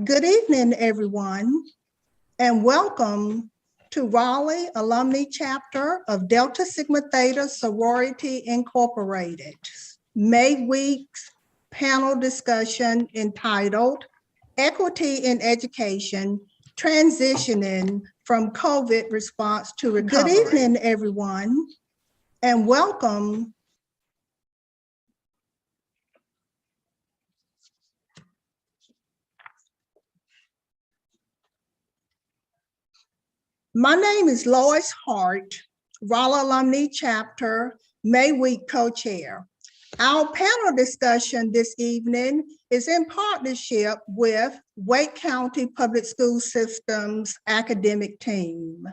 Good evening, everyone, and welcome to Raleigh Alumni Chapter of Delta Sigma Theta Sorority Incorporated, May Week's panel discussion entitled Equity in Education, Transitioning from COVID Response to Recovery. Good evening, everyone, and welcome My name is Lois Hart, Raleigh Alumni Chapter May Week Co-Chair. Our panel discussion this evening is in partnership with Wake County Public School System's academic team.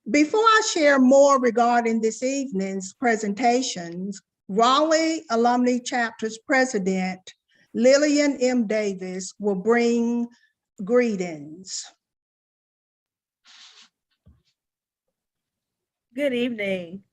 Before I share more regarding this evening's presentations, Raleigh Alumni Chapter's President, Lillian M. Davis, will bring greetings. Good evening.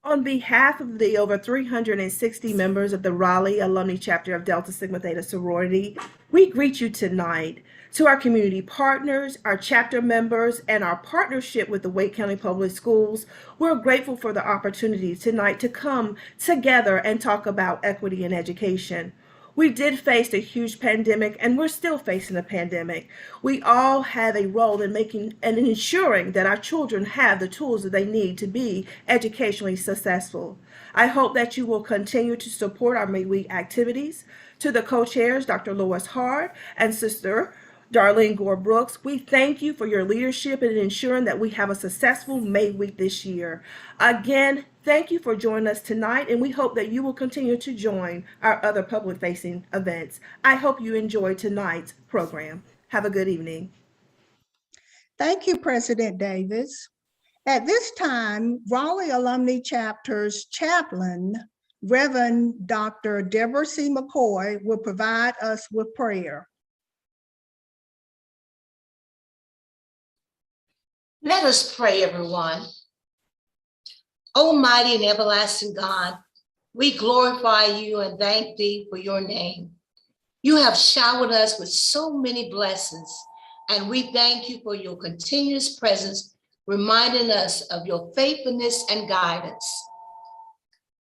On behalf of the over 360 members of the Raleigh Alumni Chapter of Delta Sigma Theta Sorority, we greet you tonight. To our community partners, our chapter members, and our partnership with the Wake County Public Schools, we're grateful for the opportunity tonight to come together and talk about equity in education. We did face a huge pandemic, and we're still facing a pandemic. We all have a role in making and ensuring that our children have the tools that they need to be educationally successful. I hope that you will continue to support our May Week activities. To the co-chairs, Dr. Lois Hart and Sister Darlene Gore Brooks, we thank you for your leadership in ensuring that we have a successful May Week this year. Again, thank you for joining us tonight, and we hope that you will continue to join our other public-facing events. I hope you enjoy tonight's program. Have a good evening. Thank you, President Davis. At this time, Raleigh Alumni Chapter's chaplain, Reverend Dr. Deborah C. McCoy, will provide us with prayer. Let us pray, everyone. Almighty and everlasting God, we glorify you and thank thee for your name. You have showered us with so many blessings, and we thank you for your continuous presence, reminding us of your faithfulness and guidance.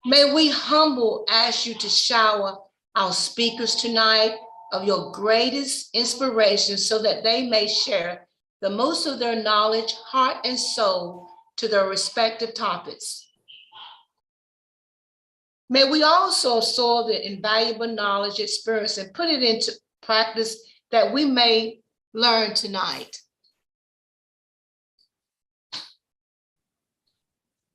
May we humble ask you to shower our speakers tonight of your greatest inspiration so that they may share the most of their knowledge, heart, and soul to their respective topics. May we also absorb the invaluable knowledge, experience, and put it into practice that we may learn tonight.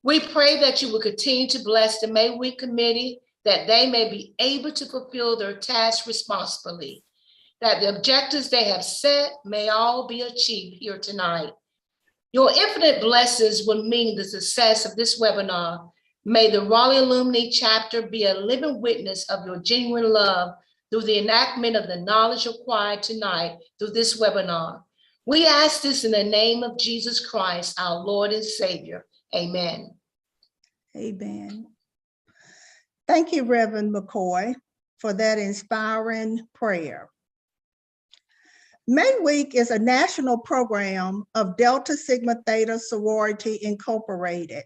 We pray that you will continue to bless the May Week Committee, that they may be able to fulfill their tasks responsibly, that the objectives they have set may all be achieved here tonight. Your infinite blessings will mean the success of this webinar. May the Raleigh Alumni Chapter be a living witness of your genuine love through the enactment of the knowledge acquired tonight through this webinar. We ask this in the name of Jesus Christ, our Lord and Savior. Amen. Amen. Thank you, Reverend McCoy, for that inspiring prayer. May Week is a national program of Delta Sigma Theta Sorority Incorporated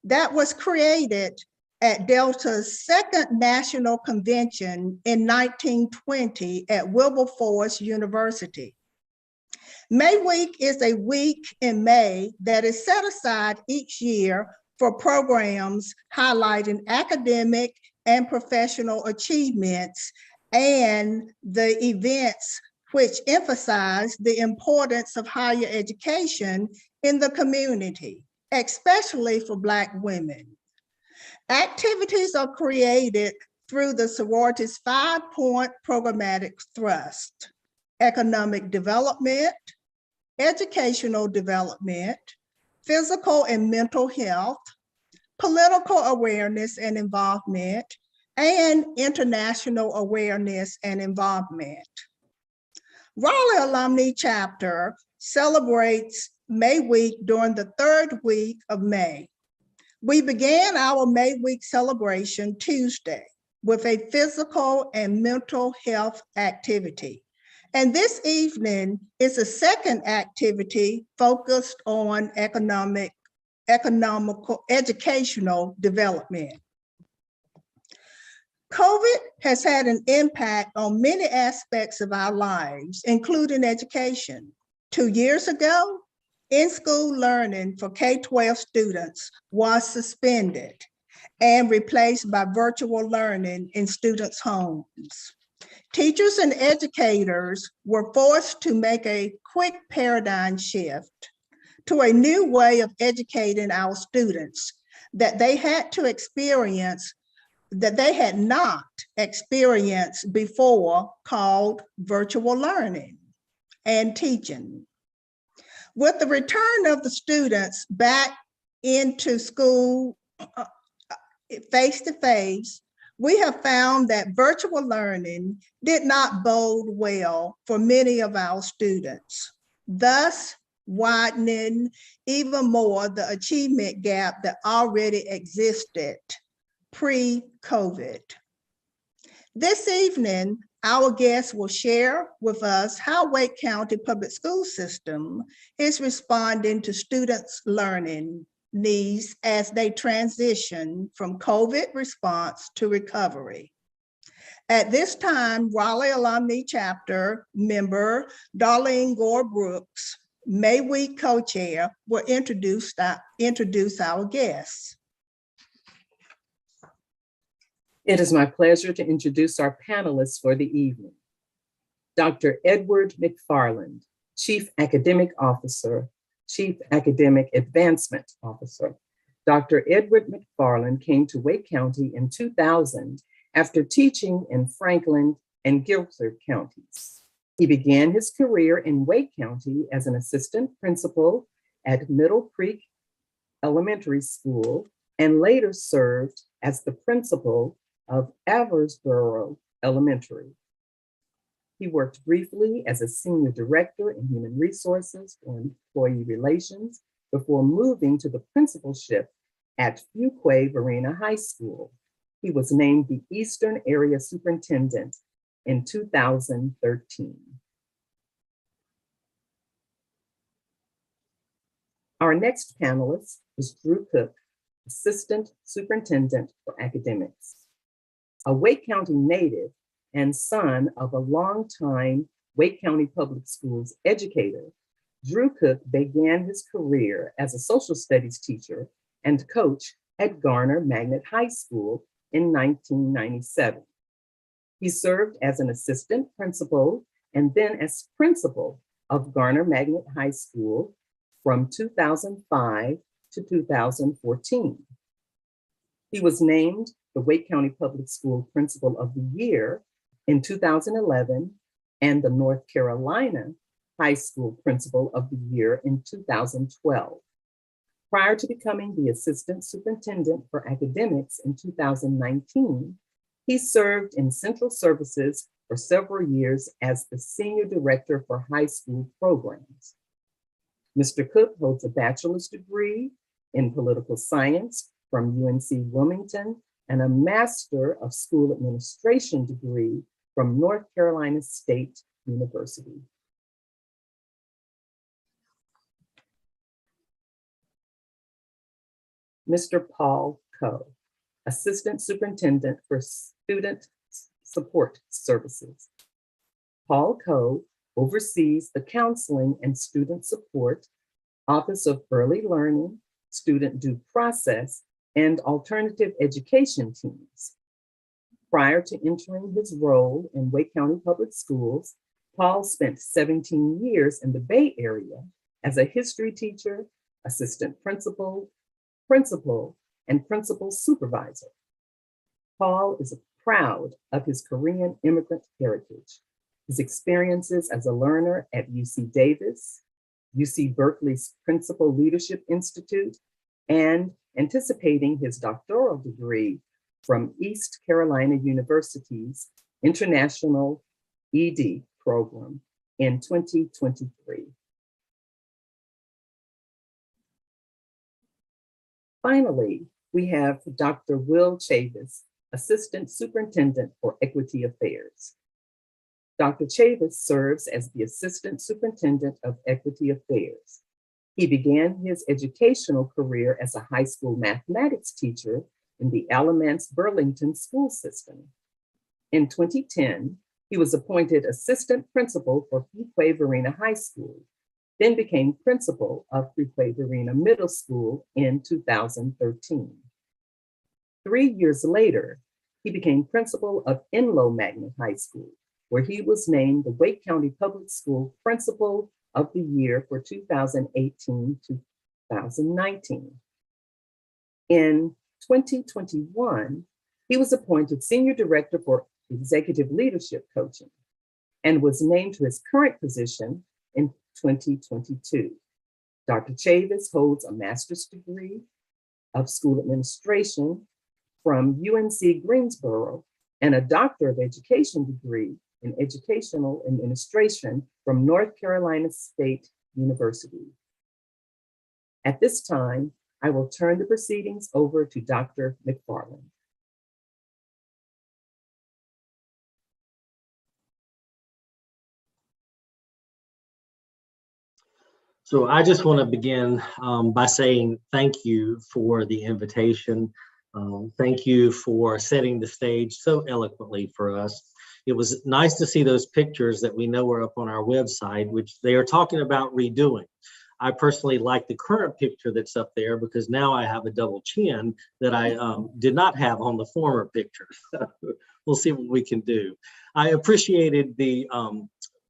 that was created at Delta's second national convention in 1920 at Wilberforce University. May Week is a week in May that is set aside each year for programs highlighting academic and professional achievements and the events which emphasize the importance of higher education in the community, especially for Black women. Activities are created through the sorority's 5-point programmatic thrust: economic development, educational development, physical and mental health, political awareness and involvement, and international awareness and involvement. Raleigh Alumni Chapter celebrates May Week during the third week of May. We began our May Week celebration Tuesday with a physical and mental health activity. And this evening is a second activity focused on economical educational development. COVID has had an impact on many aspects of our lives, including education. 2 years ago, in-school learning for K-12 students was suspended and replaced by virtual learning in students' homes. Teachers and educators were forced to make a quick paradigm shift to a new way of educating our students that they had not experienced before, called virtual learning and teaching. With the return of the students back into school face-to-face, we have found that virtual learning did not bode well for many of our students, thus widening even more the achievement gap that already existed pre-COVID. This evening, our guests will share with us how Wake County Public School System is responding to students' learning needs as they transition from COVID response to recovery. At this time, Raleigh Alumni Chapter member Darlene Gore Brooks, May Week co-chair, will introduce our guests. It is my pleasure to introduce our panelists for the evening. Dr. Edward McFarland, Chief Academic Officer, Chief Academic Advancement Officer. Dr. Edward McFarland came to Wake County in 2000 after teaching in Franklin and Guilford counties. He began his career in Wake County as an assistant principal at Middle Creek Elementary School and later served as the principal of Aversboro Elementary. He worked briefly as a senior director in human resources or employee relations before moving to the principalship at Fuquay-Varina High School. He was named the Eastern Area Superintendent in 2013. Our next panelist is Drew Cook, Assistant Superintendent for Academics. A Wake County native and son of a longtime Wake County Public Schools educator, Drew Cook began his career as a social studies teacher and coach at Garner Magnet High School in 1997. He served as an assistant principal and then as principal of Garner Magnet High School from 2005 to 2014. He was named the Wake County Public School Principal of the Year in 2011 and the North Carolina High School Principal of the Year in 2012. Prior to becoming the Assistant Superintendent for Academics in 2019, he served in Central Services for several years as the Senior Director for High School Programs. Mr. Cook holds a bachelor's degree in political science from UNC Wilmington and a Master of School Administration degree from North Carolina State University. Mr. Paul Coe, Assistant Superintendent for Student Support Services. Paul Coe oversees the Counseling and Student Support, Office of Early Learning, Student Due Process, and Alternative Education teams. Prior to entering his role in Wake County Public Schools, Paul spent 17 years in the Bay Area as a history teacher, assistant principal, and principal supervisor. Paul is proud of his Korean immigrant heritage, his experiences as a learner at UC Davis, UC Berkeley's Principal Leadership Institute, and anticipating his doctoral degree from East Carolina University's International ED program in 2023. Finally, we have Dr. Will Chavez, Assistant Superintendent for Equity Affairs. Dr. Chavez serves as the Assistant Superintendent of Equity Affairs. He began his educational career as a high school mathematics teacher in the Alamance Burlington school system. In 2010, he was appointed assistant principal for Fuquay-Varina High School, then became principal of Fuquay-Varina Middle School in 2013. 3 years later, he became principal of Enloe Magnet High School, where he was named the Wake County Public School Principal of the Year for 2018-2019. In 2021, he was appointed Senior Director for Executive Leadership Coaching and was named to his current position in 2022. Dr. Chavez holds a master's degree of school administration from UNC Greensboro and a Doctor of Education degree in educational administration from North Carolina State University. At this time, I will turn the proceedings over to Dr. McFarland. So I just want to begin by saying thank you for the invitation. Thank you for setting the stage so eloquently for us. It was nice to see those pictures that we know are up on our website, which they are talking about redoing. I personally like the current picture that's up there because now I have a double chin that I did not have on the former picture. We'll see what we can do. I appreciated the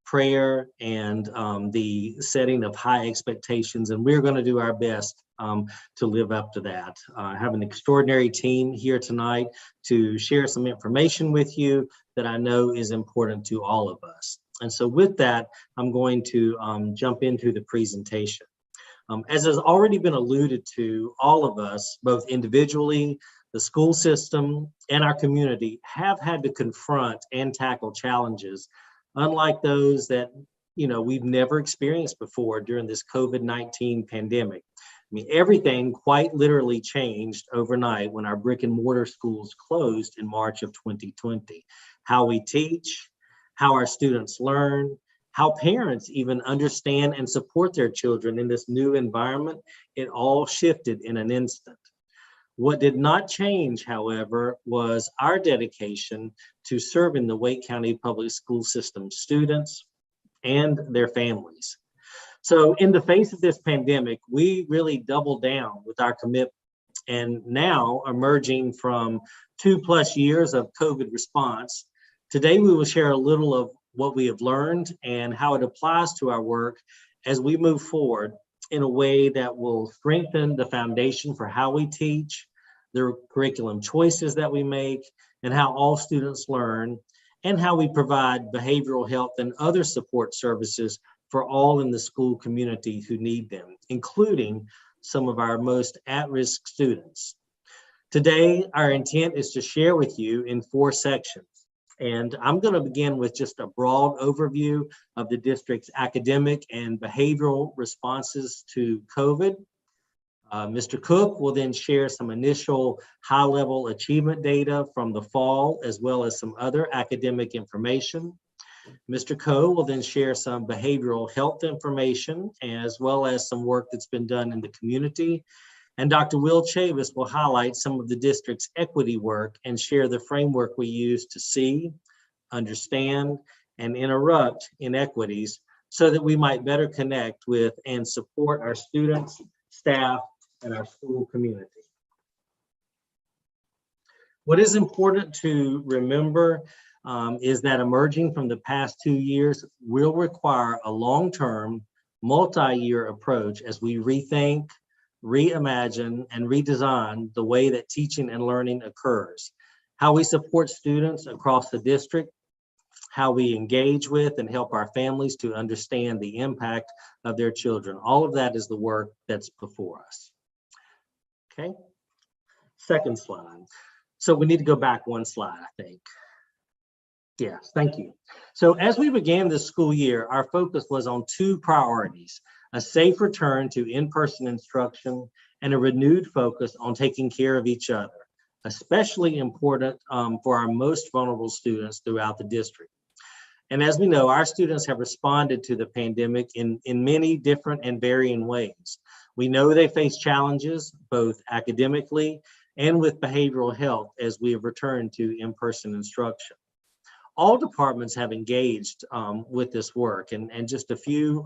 prayer and the setting of high expectations, and we're going to do our best to live up to that. I have an extraordinary team here tonight to share some information with you that I know is important to all of us. And so with that, I'm going to jump into the presentation. As has already been alluded to, all of us, both individually, the school system, and our community have had to confront and tackle challenges unlike those that we've never experienced before during this COVID-19 pandemic. I mean, everything quite literally changed overnight when our brick and mortar schools closed in March of 2020. How we teach, how our students learn, how parents even understand and support their children in this new environment, it all shifted in an instant. What did not change, however, was our dedication to serving the Wake County Public School System students and their families. So in the face of this pandemic, we really doubled down with our commitment. And now, emerging from 2+ years of COVID response, today we will share a little of what we have learned and how it applies to our work as we move forward in a way that will strengthen the foundation for how we teach, the curriculum choices that we make, and how all students learn, and how we provide behavioral health and other support services for all in the school community who need them, including some of our most at-risk students. Today, our intent is to share with you in 4 sections. And I'm going to begin with just a broad overview of the district's academic and behavioral responses to COVID. Mr. Cook will then share some initial high-level achievement data from the fall, as well as some other academic information. Mr. Coe will then share some behavioral health information, as well as some work that's been done in the community. And Dr. Will Chavez will highlight some of the district's equity work and share the framework we use to see, understand, and interrupt inequities so that we might better connect with and support our students, staff, and our school community. What is important to remember is that emerging from the past 2 years will require a long-term, multi-year approach as we rethink, reimagine, and redesign the way that teaching and learning occurs, how we support students across the district, how we engage with and help our families to understand the impact of their children. All of that is the work that's before us. Okay, second slide. So we need to go back 1 slide, I think. Yes, thank you. So as we began this school year, our focus was on 2 priorities: a safe return to in-person instruction and a renewed focus on taking care of each other, especially important for our most vulnerable students throughout the district. And as we know, our students have responded to the pandemic in many different and varying ways. We know they face challenges both academically and with behavioral health as we have returned to in-person instruction. All departments have engaged with this work, and just a few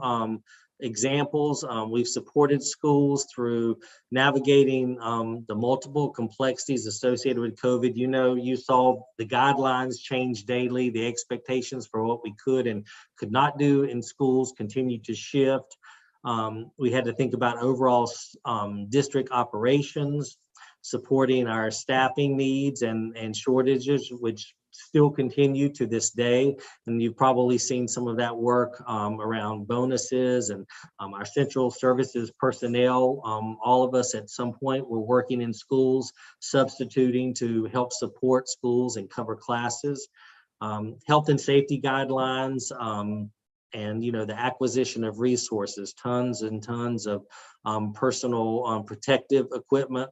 examples. We've supported schools through navigating the multiple complexities associated with COVID. You know, you saw the guidelines change daily, the expectations for what we could and could not do in schools continued to shift. We had to think about overall district operations, supporting our staffing needs and shortages, which still continue to this day. And you've probably seen some of that work around bonuses and our central services personnel. All of us at some point were working in schools, substituting to help support schools and cover classes. Health and safety guidelines, and the acquisition of resources, tons and tons of personal protective equipment.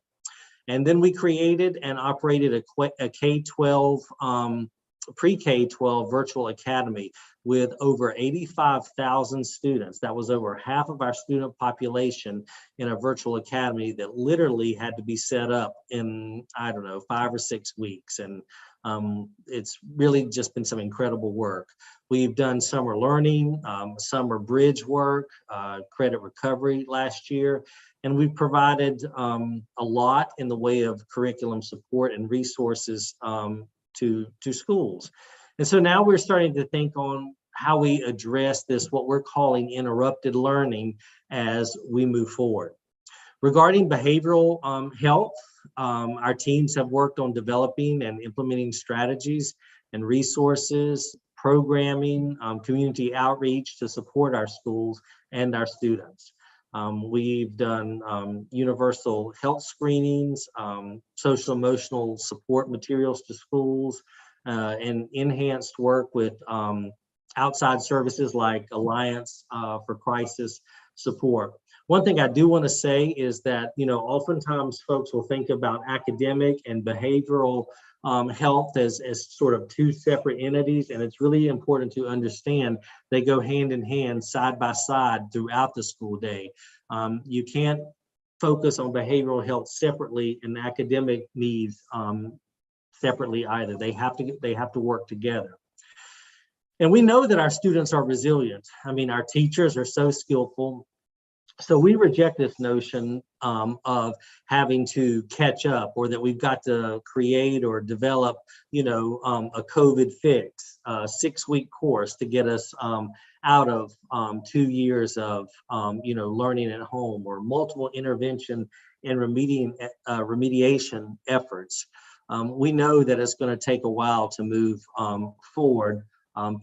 And then we created and operated a K-12, pre-K-12 virtual academy with over 85,000 students. That was over half of our student population in a virtual academy that literally had to be set up in, I don't know, 5 or 6 weeks. And it's really just been some incredible work. We've done summer learning, summer bridge work, credit recovery last year. And we've provided a lot in the way of curriculum support and resources to schools. And so now we're starting to think on how we address this, what we're calling interrupted learning, as we move forward. Regarding behavioral health, our teams have worked on developing and implementing strategies and resources, programming, community outreach to support our schools and our students. We've done universal health screenings, social emotional support materials to schools, and enhanced work with outside services like Alliance for Crisis Support. One thing I do want to say is that, oftentimes folks will think about academic and behavioral health as sort of two separate entities, and it's really important to understand they go hand in hand, side by side throughout the school day. You can't focus on behavioral health separately and academic needs separately either. They have to work together. And we know that our students are resilient. I mean, our teachers are so skillful. So we reject this notion of having to catch up, or that we've got to create or develop, a COVID fix, a 6-week course to get us out of 2 years of, learning at home, or multiple intervention and remediation efforts. We know that it's going to take a while to move forward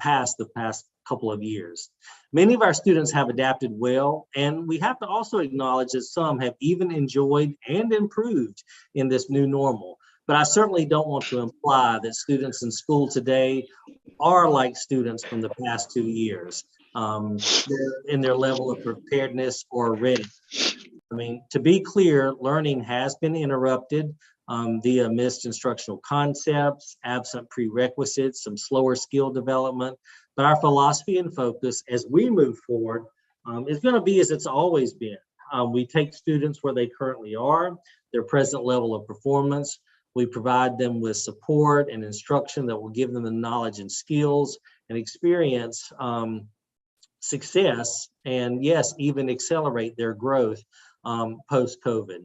past the past couple of years. Many of our students have adapted well, and we have to also acknowledge that some have even enjoyed and improved in this new normal. But I certainly don't want to imply that students in school today are like students from the past 2 years in their level of preparedness or readiness. I mean, to be clear, learning has been interrupted via missed instructional concepts, absent prerequisites, some slower skill development. But our philosophy and focus as we move forward is going to be as it's always been. We take students where they currently are, their present level of performance. We provide them with support and instruction that will give them the knowledge and skills and experience success, and yes, even accelerate their growth post-COVID.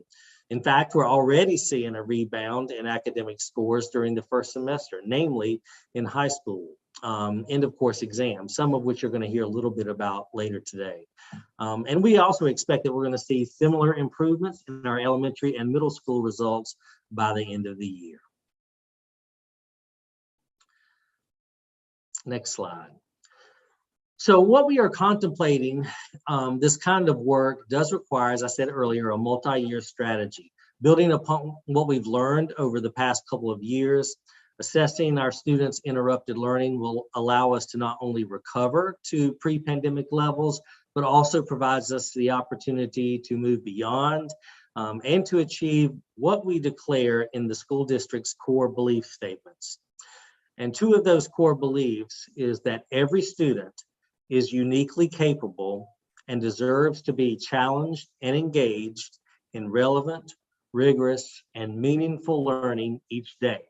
In fact, we're already seeing a rebound in academic scores during the first semester, namely in high school, end of course exams, some of which you're going to hear a little bit about later today. And we also expect that we're going to see similar improvements in our elementary and middle school results by the end of the year. Next slide. So what we are contemplating, this kind of work does require, as I said earlier, a multi-year strategy, building upon what we've learned over the past couple of years. Assessing our students' interrupted learning will allow us to not only recover to pre-pandemic levels, but also provides us the opportunity to move beyond and to achieve what we declare in the school district's core belief statements. And two of those core beliefs is that every student is uniquely capable and deserves to be challenged and engaged in relevant, rigorous, and meaningful learning each day.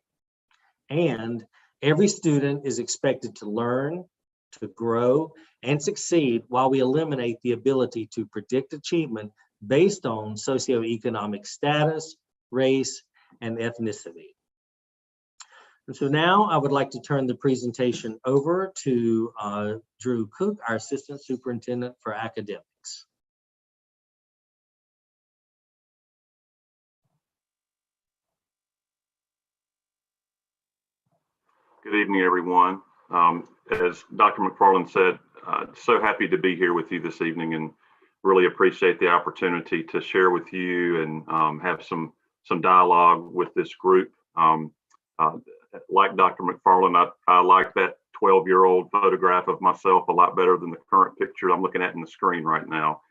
And every student is expected to learn, to grow, and succeed while we eliminate the ability to predict achievement based on socioeconomic status, race, and ethnicity. And so now I would like to turn the presentation over to Drew Cook, our Assistant Superintendent for Academics. Good evening, everyone. As Dr. McFarland said, so happy to be here with you this evening and really appreciate the opportunity to share with you and have some dialogue with this group. Like Dr. McFarland, I like that 12-year-old photograph of myself a lot better than the current picture I'm looking at in the screen right now.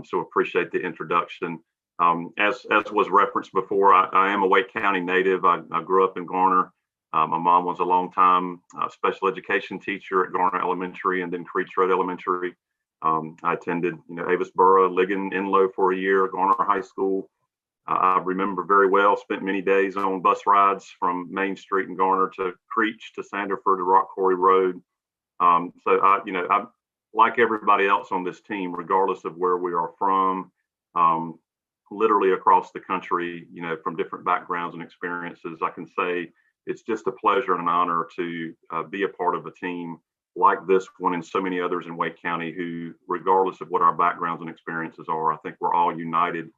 So appreciate the introduction. As was referenced before, I am a Wake County native. I grew up in Garner. My mom was a longtime special education teacher at Garner Elementary and then Creech Road Elementary. I attended, Avisboro, Ligon, Enlow for a year, Garner High School. I remember very well, spent many days on bus rides from Main Street in Garner to Creech to Sanderford to Rock Quarry Road. So I'm like everybody else on this team, regardless of where we are from, literally across the country, from different backgrounds and experiences, I can say it's just a pleasure and an honor to be a part of a team like this one and so many others in Wake County who, regardless of what our backgrounds and experiences are, I think we're all united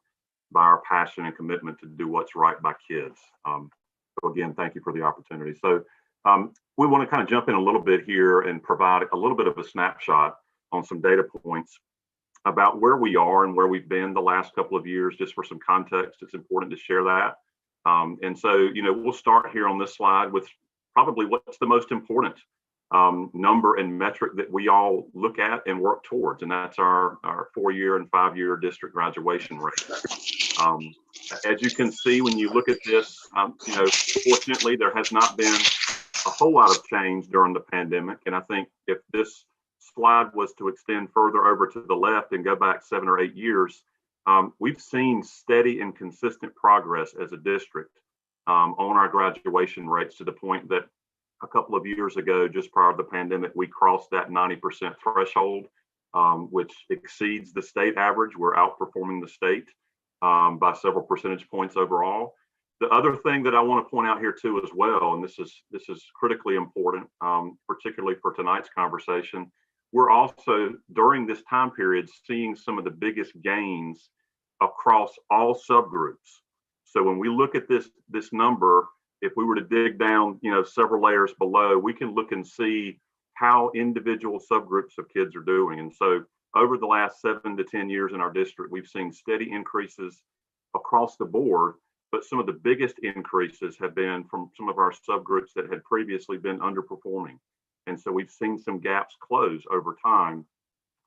by our passion and commitment to do what's right by kids. So again, thank you for the opportunity. So we want to kind of jump in a little bit here and provide a little bit of a snapshot on some data points about where we are and where we've been the last couple of years. Just for some context, it's important to share that. And so, we'll start here on this slide with probably what's the most important number and metric that we all look at and work towards, and that's our 4-year and 5-year district graduation rate. As you can see, when you look at this, fortunately, there has not been a whole lot of change during the pandemic. And I think if this slide was to extend further over to the left and go back 7 or 8 years, we've seen steady and consistent progress as a district on our graduation rates, to the point that a couple of years ago, just prior to the pandemic, we crossed that 90% threshold, which exceeds the state average. We're outperforming the state by several percentage points overall. The other thing that I want to point out here too as well, and this is critically important, particularly for tonight's conversation, we're also, during this time period, seeing some of the biggest gains across all subgroups. So when we look at this number, if we were to dig down, several layers below, we can look and see how individual subgroups of kids are doing. And so over the last 7 to 10 years in our district, we've seen steady increases across the board, but some of the biggest increases have been from some of our subgroups that had previously been underperforming. And so we've seen some gaps close over time,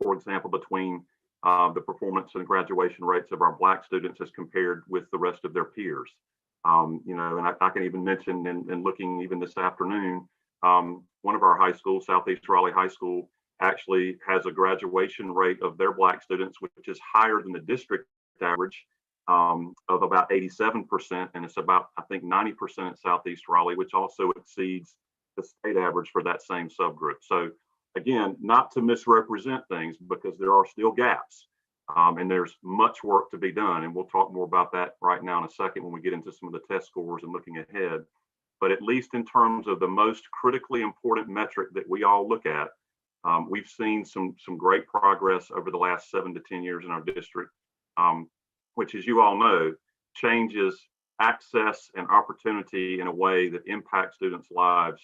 for example, between the performance and graduation rates of our Black students as compared with the rest of their peers. And I can even mention, and looking even this afternoon, one of our high schools, Southeast Raleigh High School, actually has a graduation rate of their Black students, which is higher than the district average of about 87%. And it's about, I think, 90% at Southeast Raleigh, which also exceeds the state average for that same subgroup. So again, not to misrepresent things, because there are still gaps and there's much work to be done. And we'll talk more about that right now in a second when we get into some of the test scores and looking ahead. But at least in terms of the most critically important metric that we all look at, we've seen some great progress over the last 7 to 10 years in our district, which, as you all know, changes access and opportunity in a way that impacts students' lives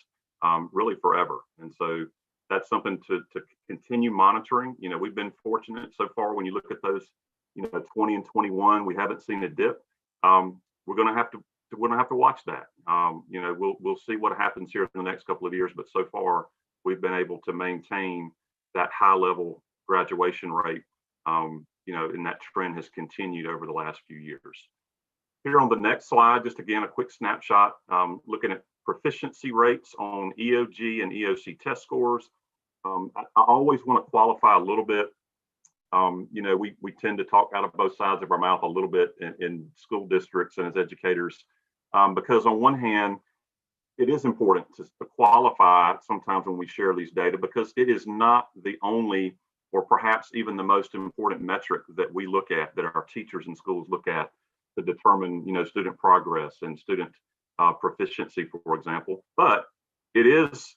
really forever. And so that's something to continue monitoring. We've been fortunate so far. When you look at those, 20 and 21, we haven't seen a dip. We're going to have to watch that. We'll see what happens here in the next couple of years. But so far, we've been able to maintain that high level graduation rate. And that trend has continued over the last few years. Here on the next slide, just again, a quick snapshot, looking at proficiency rates on EOG and EOC test scores. I always want to qualify a little bit. You know, we tend to talk out of both sides of our mouth a little bit in school districts and as educators, because on one hand, it is important to qualify sometimes when we share these data, because it is not the only or perhaps even the most important metric that we look at, that our teachers in schools look at to determine, you know, student progress and student proficiency, for example. But it is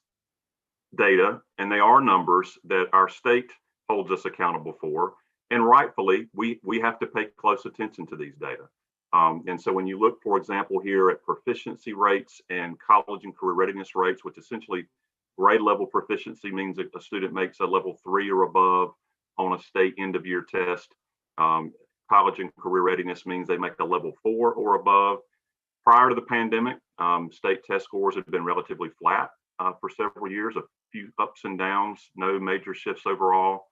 data, and they are numbers that our state holds us accountable for. And rightfully, we have to pay close attention to these data. And so when you look, for example, here at proficiency rates and college and career readiness rates, which essentially grade level proficiency means that a student makes a level 3 or above on a state end of year test. College and career readiness means they make a level 4 or above. Prior to the pandemic, state test scores have been relatively flat for several years, a few ups and downs, no major shifts overall.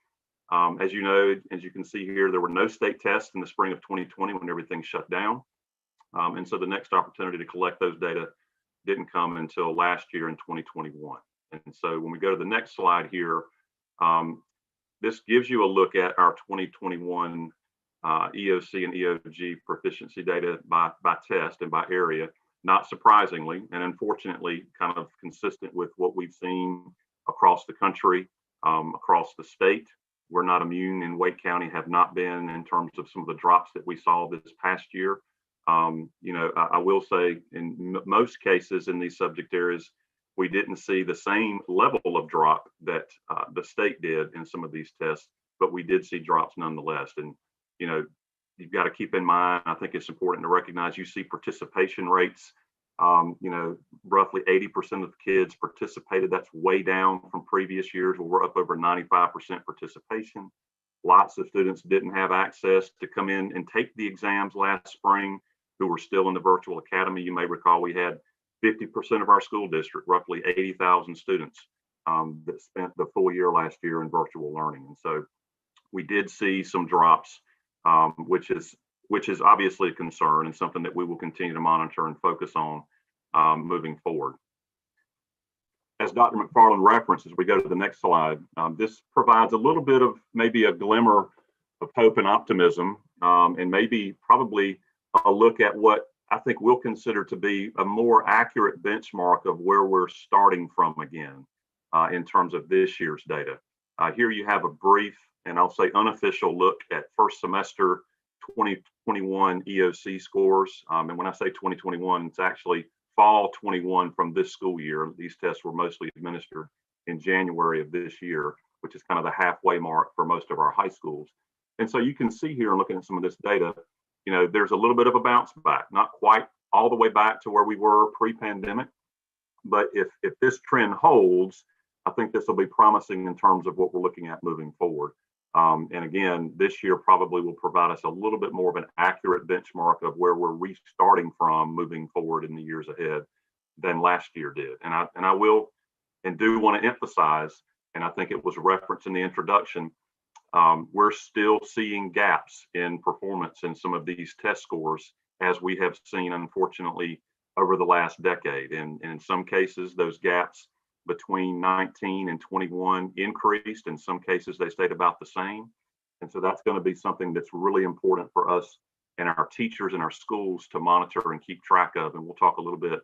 As you know, as you can see here, there were no state tests in the spring of 2020 when everything shut down. And so the next opportunity to collect those data didn't come until last year in 2021. And so when we go to the next slide here, this gives you a look at our 2021 EOC and EOG proficiency data by test and by area. Not surprisingly, and unfortunately, kind of consistent with what we've seen across the country, across the state. We're not immune in Wake County, have not been, in terms of some of the drops that we saw this past year. You know, I will say in most cases in these subject areas, we didn't see the same level of drop that the state did in some of these tests, but we did see drops nonetheless. And, you know, you've got to keep in mind, I think it's important to recognize, you see participation rates, you know, roughly 80% of the kids participated. That's way down from previous years where we're up over 95% participation. Lots of students didn't have access to come in and take the exams last spring who were still in the virtual academy. You may recall we had 50% of our school district, roughly 80,000 students that spent the full year last year in virtual learning. And so we did see some drops, which is obviously a concern and something that we will continue to monitor and focus on moving forward. As Dr. McFarland referenced, as we go to the next slide, this provides a little bit of maybe a glimmer of hope and optimism, and maybe probably a look at what I think we'll consider to be a more accurate benchmark of where we're starting from again in terms of this year's data. Here you have a brief, and I'll say unofficial, look at first semester 2021 EOC scores. And when I say 2021, it's actually fall 21 from this school year. These tests were mostly administered in January of this year, which is kind of the halfway mark for most of our high schools. And so you can see here, looking at some of this data, you know, there's a little bit of a bounce back, not quite all the way back to where we were pre-pandemic. But if this trend holds, I think this will be promising in terms of what we're looking at moving forward. And again, this year probably will provide us a little bit more of an accurate benchmark of where we're restarting from moving forward in the years ahead than last year did. And I will and do want to emphasize, and I think it was referenced in the introduction, we're still seeing gaps in performance in some of these test scores, as we have seen, unfortunately, over the last decade. And in some cases, those gaps between 19 and 21 increased. In some cases, they stayed about the same. And so that's going to be something that's really important for us and our teachers and our schools to monitor and keep track of. And we'll talk a little bit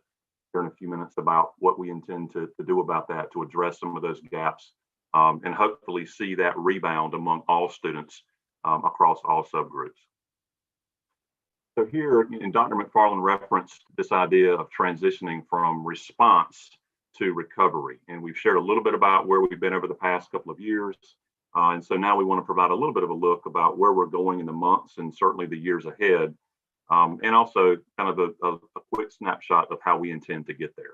here in a few minutes about what we intend to do about that to address some of those gaps and hopefully see that rebound among all students across all subgroups. So here, and Dr. McFarland referenced this idea of transitioning from response to recovery. And we've shared a little bit about where we've been over the past couple of years. And so now we want to provide a little bit of a look about where we're going in the months and certainly the years ahead. And also kind of a quick snapshot of how we intend to get there.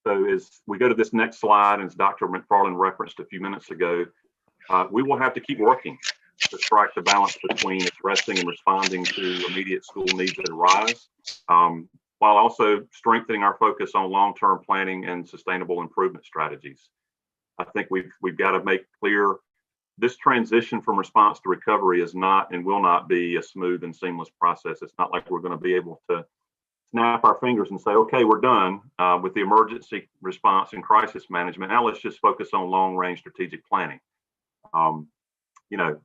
So as we go to this next slide, and as Dr. McFarland referenced a few minutes ago, we will have to keep working to strike the balance between addressing and responding to immediate school needs that arise, while also strengthening our focus on long-term planning and sustainable improvement strategies. I think we've got to make clear this transition from response to recovery is not and will not be a smooth and seamless process. It's not like we're going to be able to snap our fingers and say, okay, we're done with the emergency response and crisis management. Now let's just focus on long-range strategic planning. You know,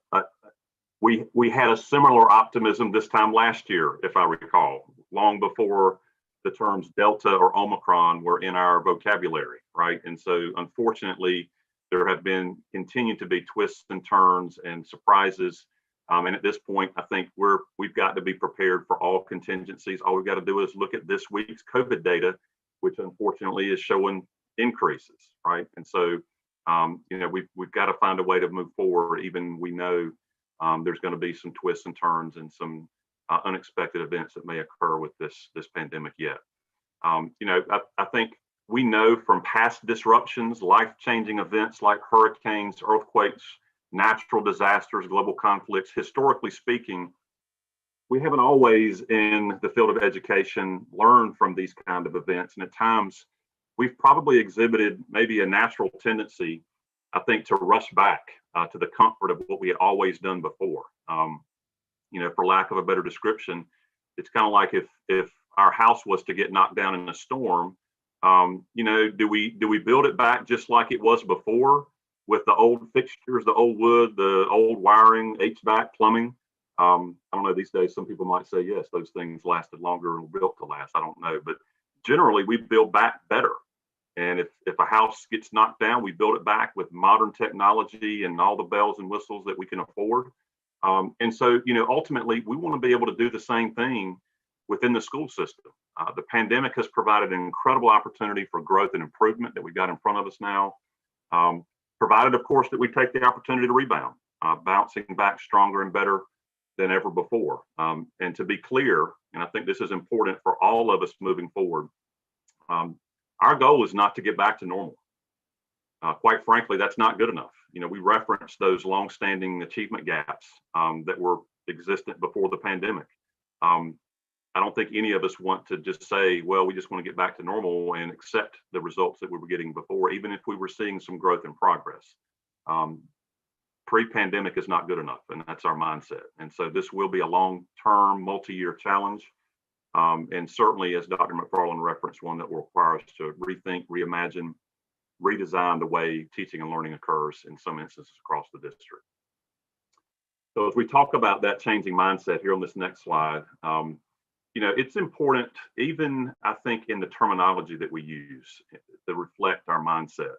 we had a similar optimism this time last year, if I recall, long before the terms Delta or Omicron were in our vocabulary, right? And so unfortunately, there have been continued to be twists and turns and surprises. And at this point, I think we've got to be prepared for all contingencies. All we've got to do is look at this week's COVID data, which unfortunately is showing increases, right? And so, you know, we've got to find a way to move forward. Even we know there's going to be some twists and turns and some unexpected events that may occur with this pandemic yet. You know, I think we know from past disruptions, life-changing events like hurricanes, earthquakes, natural disasters, global conflicts, historically speaking, we haven't always in the field of education learned from these kind of events. And at times we've probably exhibited maybe a natural tendency, I think, to rush back to the comfort of what we had always done before. You know, for lack of a better description, it's kind of like if our house was to get knocked down in a storm, you know, do we build it back just like it was before with the old fixtures, the old wood, the old wiring, HVAC, plumbing? I don't know, these days, some people might say, yes, those things lasted longer and were built to last. I don't know, but generally we build back better. And if a house gets knocked down, we build it back with modern technology and all the bells and whistles that we can afford. And so, you know, ultimately, we want to be able to do the same thing within the school system. The pandemic has provided an incredible opportunity for growth and improvement that we've got in front of us now, provided, of course, that we take the opportunity to rebound, bouncing back stronger and better than ever before. And to be clear, and I think this is important for all of us moving forward, our goal is not to get back to normal. Quite frankly, that's not good enough. You know, we referenced those longstanding achievement gaps that were existent before the pandemic. I don't think any of us want to just say, well, we just want to get back to normal and accept the results that we were getting before, even if we were seeing some growth and progress. Pre-pandemic is not good enough, and that's our mindset. And so this will be a long-term, multi-year challenge. And certainly, as Dr. McFarland referenced, one that will require us to rethink, reimagine, redesign the way teaching and learning occurs in some instances across the district. So as we talk about that changing mindset here on this next slide, you know, it's important, even I think in the terminology that we use to reflect our mindset.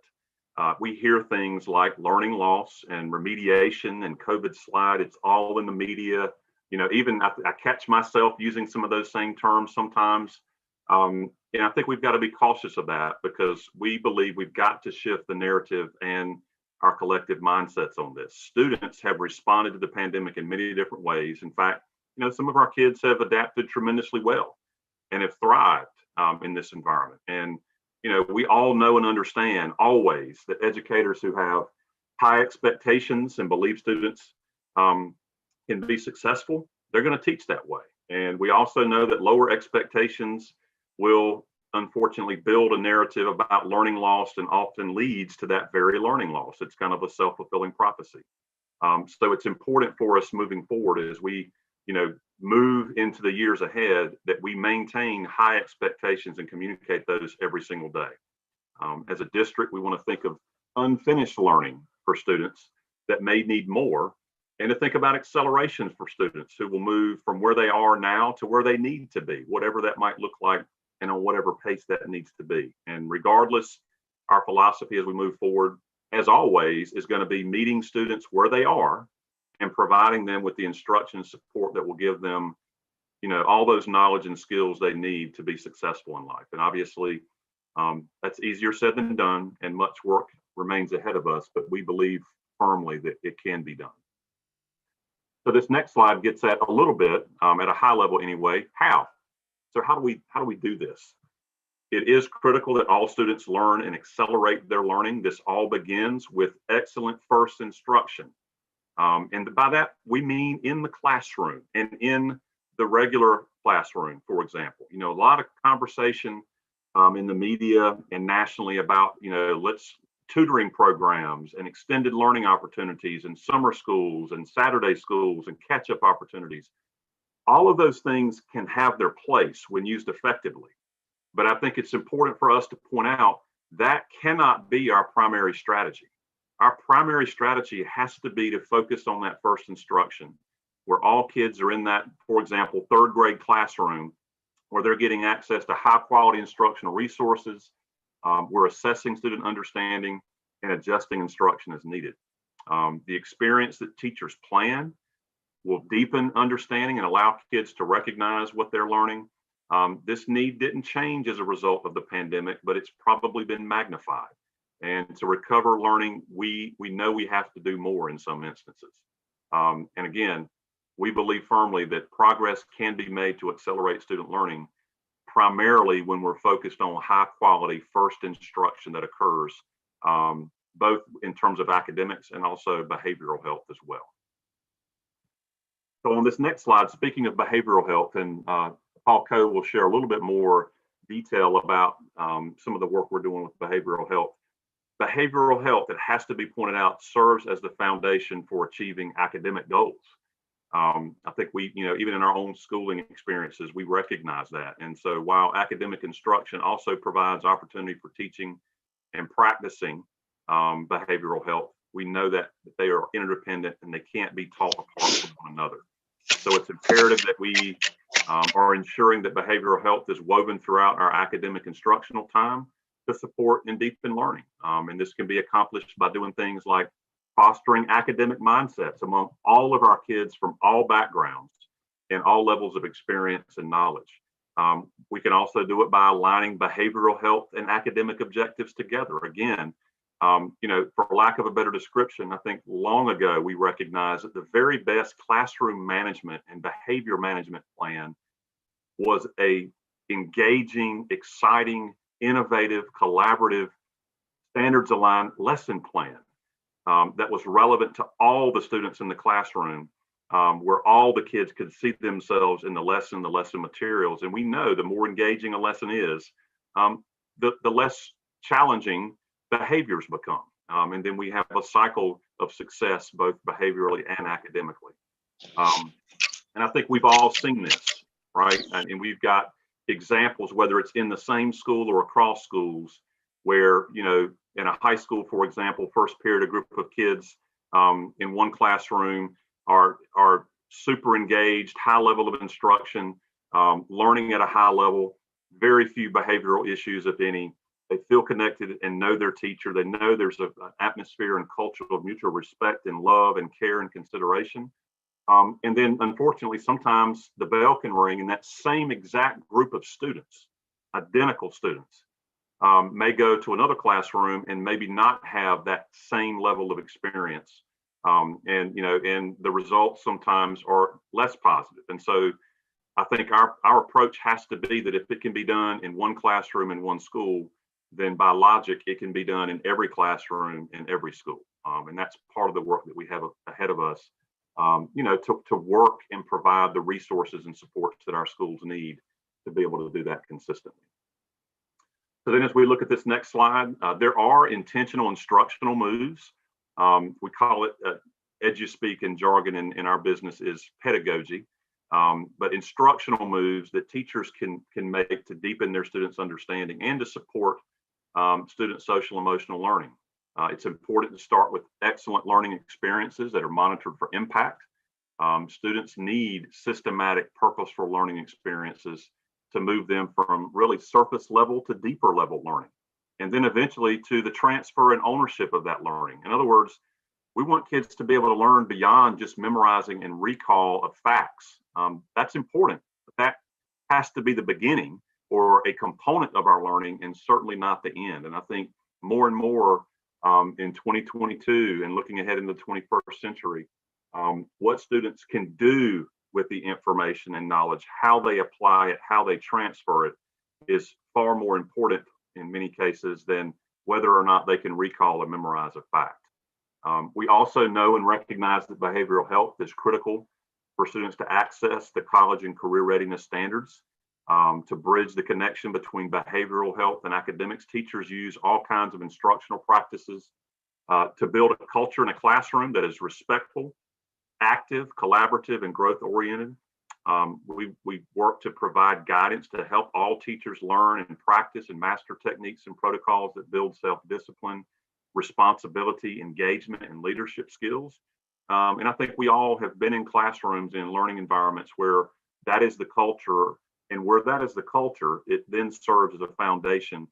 We hear things like learning loss and remediation and COVID slide. It's all in the media. You know, even I catch myself using some of those same terms sometimes. And I think we've got to be cautious of that because we believe we've got to shift the narrative and our collective mindsets on this. Students have responded to the pandemic in many different ways. In fact, you know, some of our kids have adapted tremendously well and have thrived in this environment. And, you know, we all know and understand always that educators who have high expectations and believe students can be successful, they're going to teach that way. And we also know that lower expectations will unfortunately build a narrative about learning loss and often leads to that very learning loss. It's kind of a self-fulfilling prophecy. So it's important for us moving forward as we, you know, move into the years ahead that we maintain high expectations and communicate those every single day. As a district, we want to think of unfinished learning for students that may need more, and to think about accelerations for students who will move from where they are now to where they need to be, whatever that might look like and on whatever pace that needs to be. And regardless, our philosophy as we move forward, as always, is going to be meeting students where they are and providing them with the instruction and support that will give them, you know, all those knowledge and skills they need to be successful in life. And obviously, that's easier said than done, and much work remains ahead of us, but we believe firmly that it can be done. So this next slide gets at a little bit, at a high level anyway, how. So how do we do this? It is critical that all students learn and accelerate their learning. This all begins with excellent first instruction. And by that, we mean in the classroom and in the regular classroom, for example. You know, a lot of conversation in the media and nationally about, you know, tutoring programs and extended learning opportunities and summer schools and Saturday schools and catch-up opportunities. All of those things can have their place when used effectively. But I think it's important for us to point out that cannot be our primary strategy. Our primary strategy has to be to focus on that first instruction, where all kids are in that, for example, third grade classroom, where they're getting access to high quality instructional resources. We're assessing student understanding and adjusting instruction as needed. The experience that teachers plan will deepen understanding and allow kids to recognize what they're learning. This need didn't change as a result of the pandemic, but it's probably been magnified. And to recover learning, we know we have to do more in some instances. And again, we believe firmly that progress can be made to accelerate student learning, primarily when we're focused on high quality first instruction that occurs, both in terms of academics and also behavioral health as well. So on this next slide, speaking of behavioral health, and Paul Coe will share a little bit more detail about some of the work we're doing with behavioral health. Behavioral health, it has to be pointed out, serves as the foundation for achieving academic goals. I think we, even in our own schooling experiences, we recognize that. And so while academic instruction also provides opportunity for teaching and practicing behavioral health, we know that they are interdependent and they can't be taught apart from one another. So it's imperative that we are ensuring that behavioral health is woven throughout our academic instructional time to support and deepen learning. And this can be accomplished by doing things like fostering academic mindsets among all of our kids from all backgrounds and all levels of experience and knowledge. We can also do it by aligning behavioral health and academic objectives together. Again, for lack of a better description, I think long ago we recognized that the very best classroom management and behavior management plan was a engaging, exciting, innovative, collaborative, standards aligned lesson plan that was relevant to all the students in the classroom, where all the kids could see themselves in the lesson materials. And we know the more engaging a lesson is, the less challenging behaviors become. And then we have a cycle of success, both behaviorally and academically. And I think we've all seen this, right? And we've got examples, whether it's in the same school or across schools, where, in a high school, for example, first period, a group of kids in one classroom are super engaged, high level of instruction, learning at a high level, very few behavioral issues, if any. They feel connected and know their teacher. They know there's an atmosphere and culture of mutual respect and love and care and consideration. And then, unfortunately, sometimes the bell can ring and that same exact group of students, identical students, may go to another classroom and maybe not have that same level of experience. And the results sometimes are less positive. And so I think our approach has to be that if it can be done in one classroom in one school, then by logic, it can be done in every classroom in every school. And that's part of the work that we have ahead of us, to work and provide the resources and supports that our schools need to be able to do that consistently. So then as we look at this next slide, there are intentional instructional moves. We call it EduSpeak in jargon in our business is pedagogy, but instructional moves that teachers can make to deepen their students' understanding and to support student social emotional learning. It's important to start with excellent learning experiences that are monitored for impact. Students need systematic, purposeful learning experiences to move them from really surface level to deeper level learning, and then eventually to the transfer and ownership of that learning. In other words, we want kids to be able to learn beyond just memorizing and recall of facts. That's important, but that has to be the beginning or a component of our learning and certainly not the end. And I think more and more in 2022 and looking ahead in the 21st century, what students can do with the information and knowledge, how they apply it, how they transfer it, is far more important in many cases than whether or not they can recall or memorize a fact. We also know and recognize that behavioral health is critical for students to access the college and career readiness standards. To bridge the connection between behavioral health and academics, teachers use all kinds of instructional practices to build a culture in a classroom that is respectful, active, collaborative, and growth oriented. We work to provide guidance to help all teachers learn and practice and master techniques and protocols that build self-discipline, responsibility, engagement, and leadership skills. And I think we all have been in classrooms and learning environments where that is the culture, and where that is the culture, it then serves as a foundation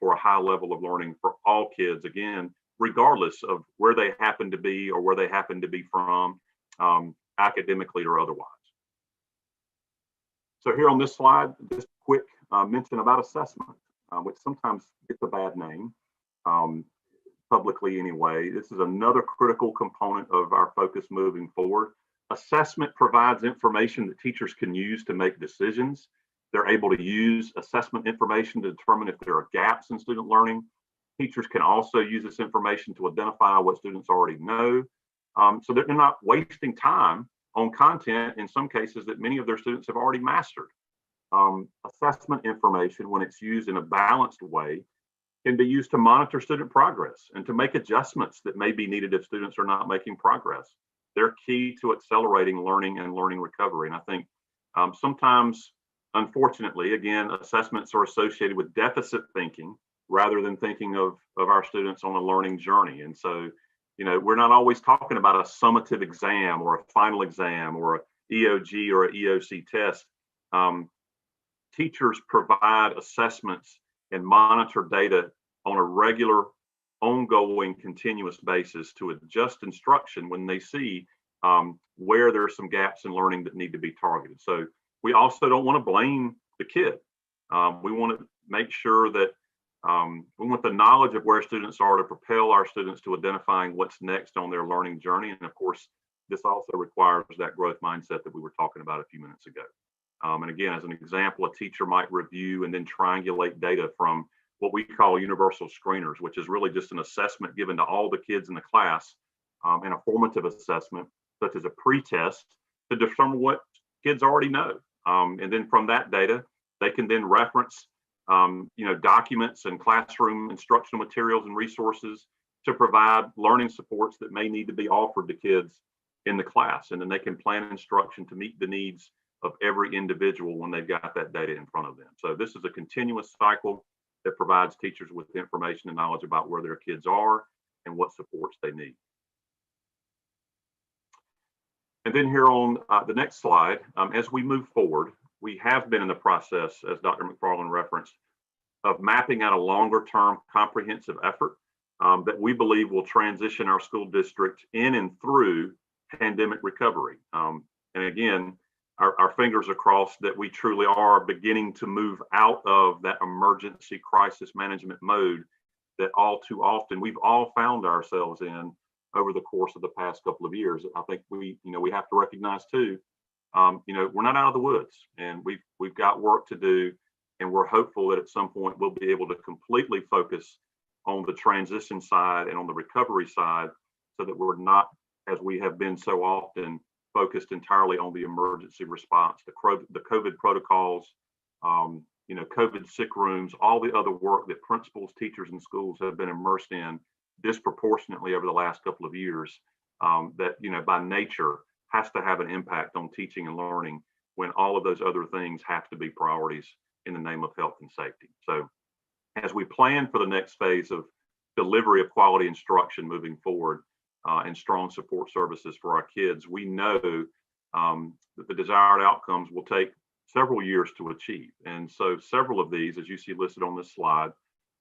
for a high level of learning for all kids, again, regardless of where they happen to be or where they happen to be from, academically or otherwise. So here on this slide, just a quick mention about assessment, which sometimes gets a bad name. Publicly anyway. This is another critical component of our focus moving forward. Assessment provides information that teachers can use to make decisions. They're able to use assessment information to determine if there are gaps in student learning. Teachers can also use this information to identify what students already know, so that they're not wasting time on content in some cases that many of their students have already mastered. Assessment information, when it's used in a balanced way, can be used to monitor student progress and to make adjustments that may be needed if students are not making progress. They're key to accelerating learning and learning recovery. And I think sometimes, unfortunately, again, assessments are associated with deficit thinking rather than thinking of our students on a learning journey. And so, we're not always talking about a summative exam or a final exam or a EOG or a EOC test. Teachers provide assessments and monitor data on a regular, ongoing, continuous basis to adjust instruction when they see where there are some gaps in learning that need to be targeted. So we also don't want to blame the kid. We want to make sure that we want the knowledge of where students are to propel our students to identifying what's next on their learning journey. And of course, this also requires that growth mindset that we were talking about a few minutes ago. And again, as an example, a teacher might review and then triangulate data from what we call universal screeners, which is really just an assessment given to all the kids in the class, and a formative assessment, such as a pre-test, to determine what kids already know. And then from that data, they can then reference documents and classroom instructional materials and resources to provide learning supports that may need to be offered to kids in the class. And then they can plan instruction to meet the needs of every individual when they've got that data in front of them. So this is a continuous cycle that provides teachers with information and knowledge about where their kids are and what supports they need. And then here on the next slide, as we move forward, we have been in the process, as Dr. McFarland referenced, of mapping out a longer term comprehensive effort that we believe will transition our school district in and through pandemic recovery. And again, our fingers are crossed that we truly are beginning to move out of that emergency crisis management mode that all too often we've all found ourselves in over the course of the past couple of years. I think we have to recognize too, we're not out of the woods, and we've got work to do, and we're hopeful that at some point we'll be able to completely focus on the transition side and on the recovery side, so that we're not, as we have been so often, focused entirely on the emergency response, the COVID protocols, COVID sick rooms, all the other work that principals, teachers, and schools have been immersed in disproportionately over the last couple of years, that, by nature has to have an impact on teaching and learning when all of those other things have to be priorities in the name of health and safety. So as we plan for the next phase of delivery of quality instruction moving forward, and strong support services for our kids, we know that the desired outcomes will take several years to achieve. And so several of these, as you see listed on this slide,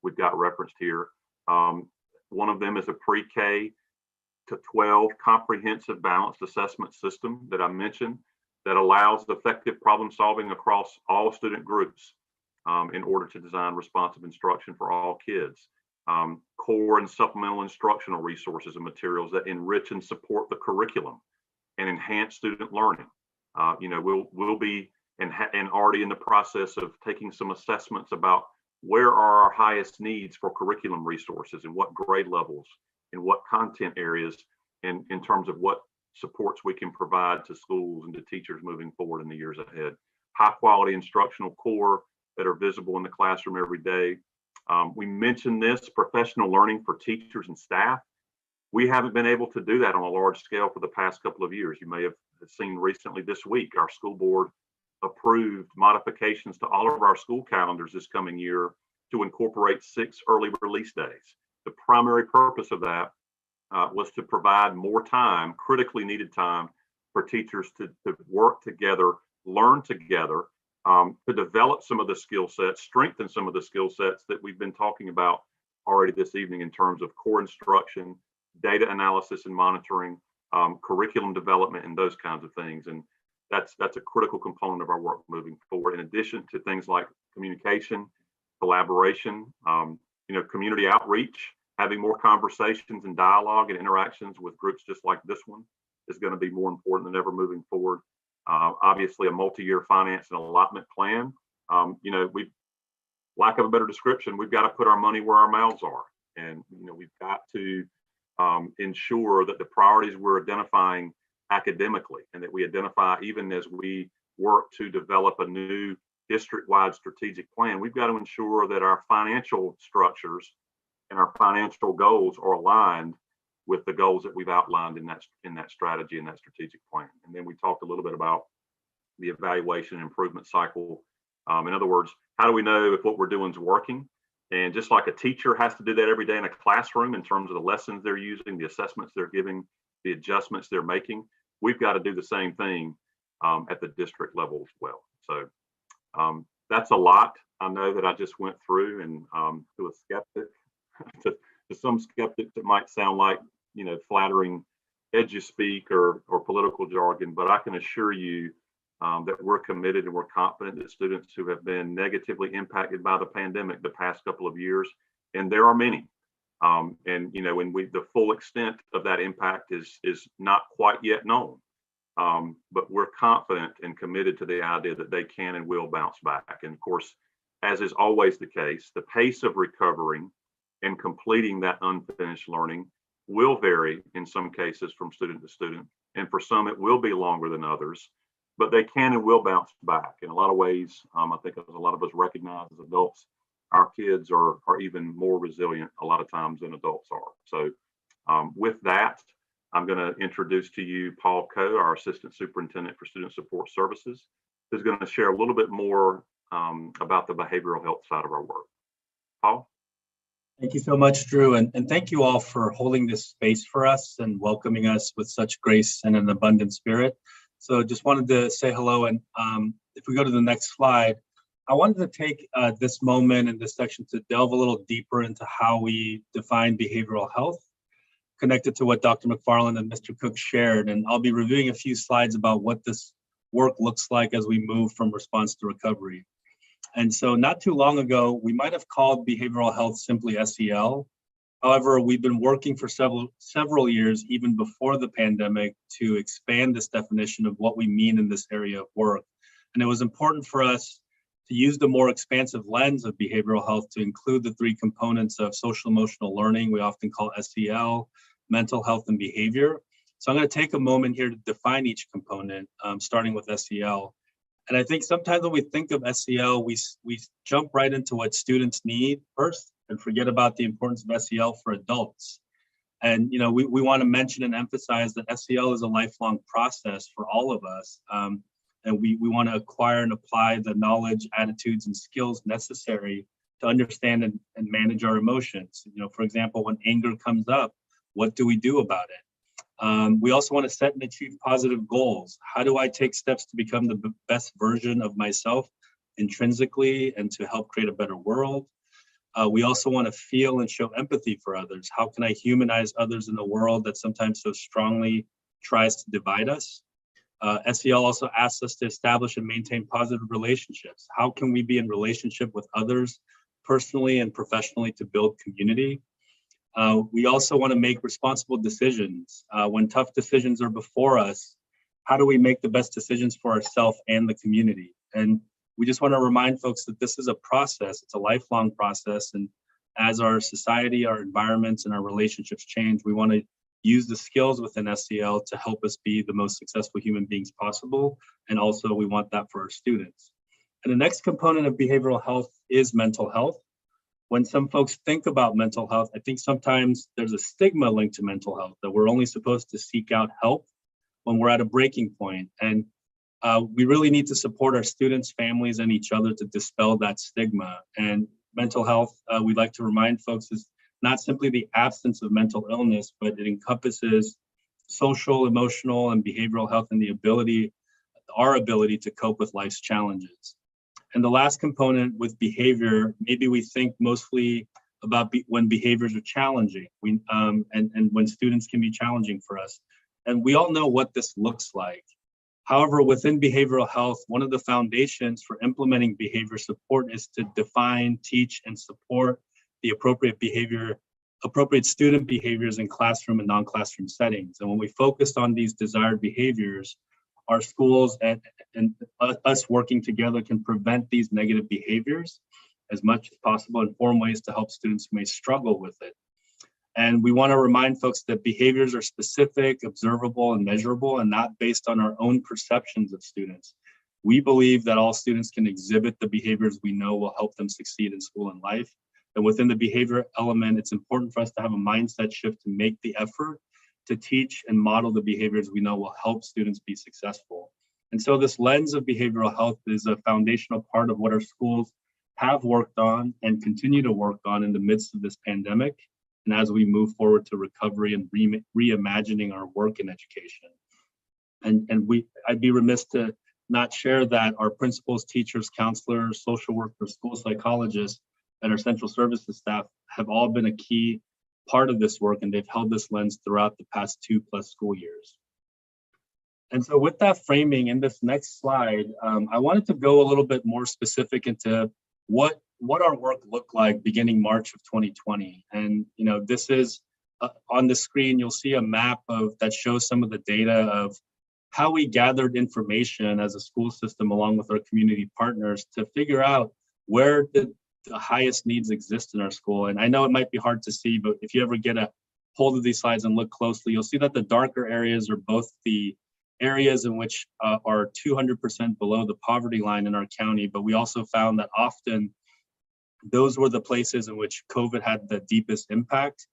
we've got referenced here. One of them is a pre-K to 12 comprehensive balanced assessment system that I mentioned, that allows effective problem solving across all student groups in order to design responsive instruction for all kids. Core and supplemental instructional resources and materials that enrich and support the curriculum and enhance student learning. We'll be and already in the process of taking some assessments about where are our highest needs for curriculum resources and what grade levels and what content areas, and in terms of what supports we can provide to schools and to teachers moving forward in the years ahead. High quality instructional core that are visible in the classroom every day. We mentioned this, professional learning for teachers and staff. We haven't been able to do that on a large scale for the past couple of years. You may have seen recently this week, our school board approved modifications to all of our school calendars this coming year to incorporate 6 early release days. The primary purpose of that was to provide more time, critically needed time, for teachers to work together, learn together, to develop some of the skill sets, strengthen some of the skill sets that we've been talking about already this evening in terms of core instruction, data analysis and monitoring, curriculum development, and those kinds of things. And that's a critical component of our work moving forward, in addition to things like communication, collaboration, community outreach. Having more conversations and dialogue and interactions with groups just like this one is going to be more important than ever moving forward. Obviously, a multi-year finance and allotment plan. We, lack of a better description, we've got to put our money where our mouths are, and we've got to ensure that the priorities we're identifying academically, and that we identify even as we work to develop a new district-wide strategic plan, we've got to ensure that our financial structures and our financial goals are aligned with the goals that we've outlined in that strategy and that strategic plan. And then we talked a little bit about the evaluation and improvement cycle. In other words, how do we know if what we're doing is working? And just like a teacher has to do that every day in a classroom in terms of the lessons they're using, the assessments they're giving, the adjustments they're making, we've got to do the same thing at the district level as well. So that's a lot. I know that I just went through, and to a skeptic, to some skeptics, it might sound like flattering edge-speak or political jargon, but I can assure you that we're committed and we're confident that students who have been negatively impacted by the pandemic the past couple of years, and there are many, and the full extent of that impact is not quite yet known, but we're confident and committed to the idea that they can and will bounce back. And of course, as is always the case, the pace of recovering and completing that unfinished learning will vary in some cases from student to student, and for some it will be longer than others, but they can and will bounce back in a lot of ways. I think as a lot of us recognize as adults, our kids are even more resilient a lot of times than adults are. So with that, I'm going to introduce to you Paul Coe, our Assistant Superintendent for Student Support Services, who's going to share a little bit more about the behavioral health side of our work. Paul? Thank you so much, Drew, and thank you all for holding this space for us and welcoming us with such grace and an abundant spirit. So just wanted to say hello, and if we go to the next slide, I wanted to take this moment in this section to delve a little deeper into how we define behavioral health, connected to what Dr. McFarland and Mr. Cook shared, and I'll be reviewing a few slides about what this work looks like as we move from response to recovery. And so not too long ago, we might have called behavioral health simply SEL. However, we've been working for several years, even before the pandemic, to expand this definition of what we mean in this area of work. And it was important for us to use the more expansive lens of behavioral health to include the 3 components of social emotional learning, we often call SEL, mental health, and behavior. So I'm going to take a moment here to define each component, starting with SEL. And I think sometimes when we think of SEL, we jump right into what students need first and forget about the importance of SEL for adults. And we want to mention and emphasize that SEL is a lifelong process for all of us. And we want to acquire and apply the knowledge, attitudes, and skills necessary to understand and manage our emotions. For example, when anger comes up, what do we do about it? We also want to set and achieve positive goals. How do I take steps to become the best version of myself intrinsically and to help create a better world? We also want to feel and show empathy for others. How can I humanize others in a world that sometimes so strongly tries to divide us? SEL also asks us to establish and maintain positive relationships. How can we be in relationship with others personally and professionally to build community? We also want to make responsible decisions. When tough decisions are before us, how do we make the best decisions for ourselves and the community? And we just want to remind folks that this is a process. It's a lifelong process. And as our society, our environments, and our relationships change, we want to use the skills within SEL to help us be the most successful human beings possible. And also we want that for our students. And the next component of behavioral health is mental health. when some folks think about mental health, I think sometimes there's a stigma linked to mental health, that we're only supposed to seek out help when we're at a breaking point. And we really need to support our students, families, and each other to dispel that stigma. And mental health, we'd like to remind folks, is not simply the absence of mental illness, but it encompasses social, emotional, and behavioral health, and our ability to cope with life's challenges. And the last component with behavior, maybe we think mostly about when behaviors are challenging, and when students can be challenging for us. And we all know what this looks like. However, within behavioral health, one of the foundations for implementing behavior support is to define, teach, and support the appropriate student behaviors in classroom and non-classroom settings. And when we focused on these desired behaviors, our schools and us working together can prevent these negative behaviors as much as possible and form ways to help students who may struggle with it. And we want to remind folks that behaviors are specific, observable, and measurable, and not based on our own perceptions of students. We believe that all students can exhibit the behaviors we know will help them succeed in school and life. And within the behavior element, it's important for us to have a mindset shift to make the effort to teach and model the behaviors we know will help students be successful. And so this lens of behavioral health is a foundational part of what our schools have worked on and continue to work on in the midst of this pandemic, and as we move forward to recovery and reimagining our work in education. And I'd be remiss to not share that our principals, teachers, counselors, social workers, school psychologists, and our central services staff have all been a key part of this work, and they've held this lens throughout the past 2+ school years. And so with that framing, in this next slide, I wanted to go a little bit more specific into what our work looked like beginning March of 2020. And this is on the screen, you'll see a map that shows some of the data of how we gathered information as a school system along with our community partners to figure out where the highest needs exist in our school. And I know it might be hard to see, but if you ever get a hold of these slides and look closely, you'll see that the darker areas are both the areas in which are 200% below the poverty line in our county, but we also found that often those were the places in which COVID had the deepest impact.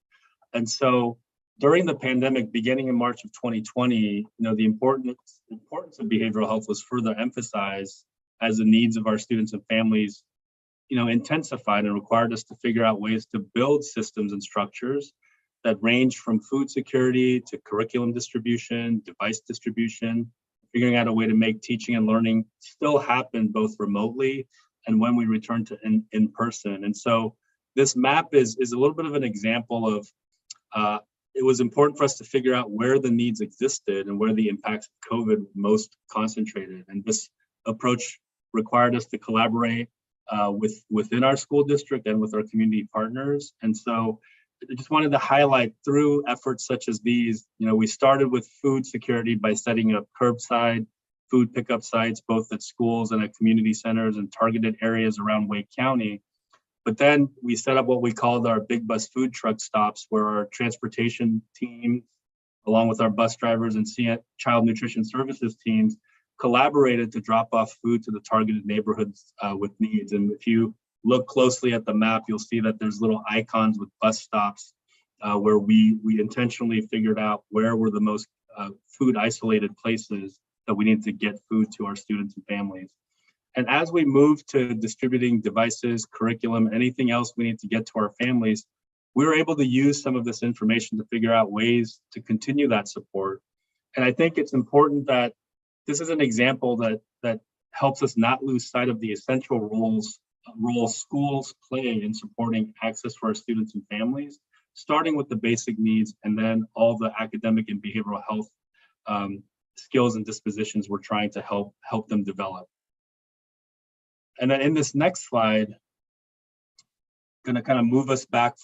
And so during the pandemic, beginning in March of 2020, the importance of behavioral health was further emphasized as the needs of our students and families intensified, and required us to figure out ways to build systems and structures that range from food security to curriculum distribution, device distribution, figuring out a way to make teaching and learning still happen both remotely and when we return to in person. And so this map is a little bit of an example of, it was important for us to figure out where the needs existed and where the impacts of COVID most concentrated. And this approach required us to collaborate within our school district and with our community partners. And so I just wanted to highlight through efforts such as these, we started with food security by setting up curbside food pickup sites, both at schools and at community centers and targeted areas around Wake County. But then we set up what we called our big bus food truck stops, where our transportation team, along with our bus drivers and child nutrition services teams, collaborated to drop off food to the targeted neighborhoods with needs. And if you look closely at the map, you'll see that there's little icons with bus stops where we intentionally figured out where were the most food isolated places that we need to get food to our students and families. And as we move to distributing devices, curriculum, anything else we need to get to our families, we were able to use some of this information to figure out ways to continue that support. And I think it's important that this is an example that helps us not lose sight of the essential role schools play in supporting access for our students and families, starting with the basic needs and then all the academic and behavioral health skills and dispositions we're trying to help them develop. And then in this next slide, going to kind of move us back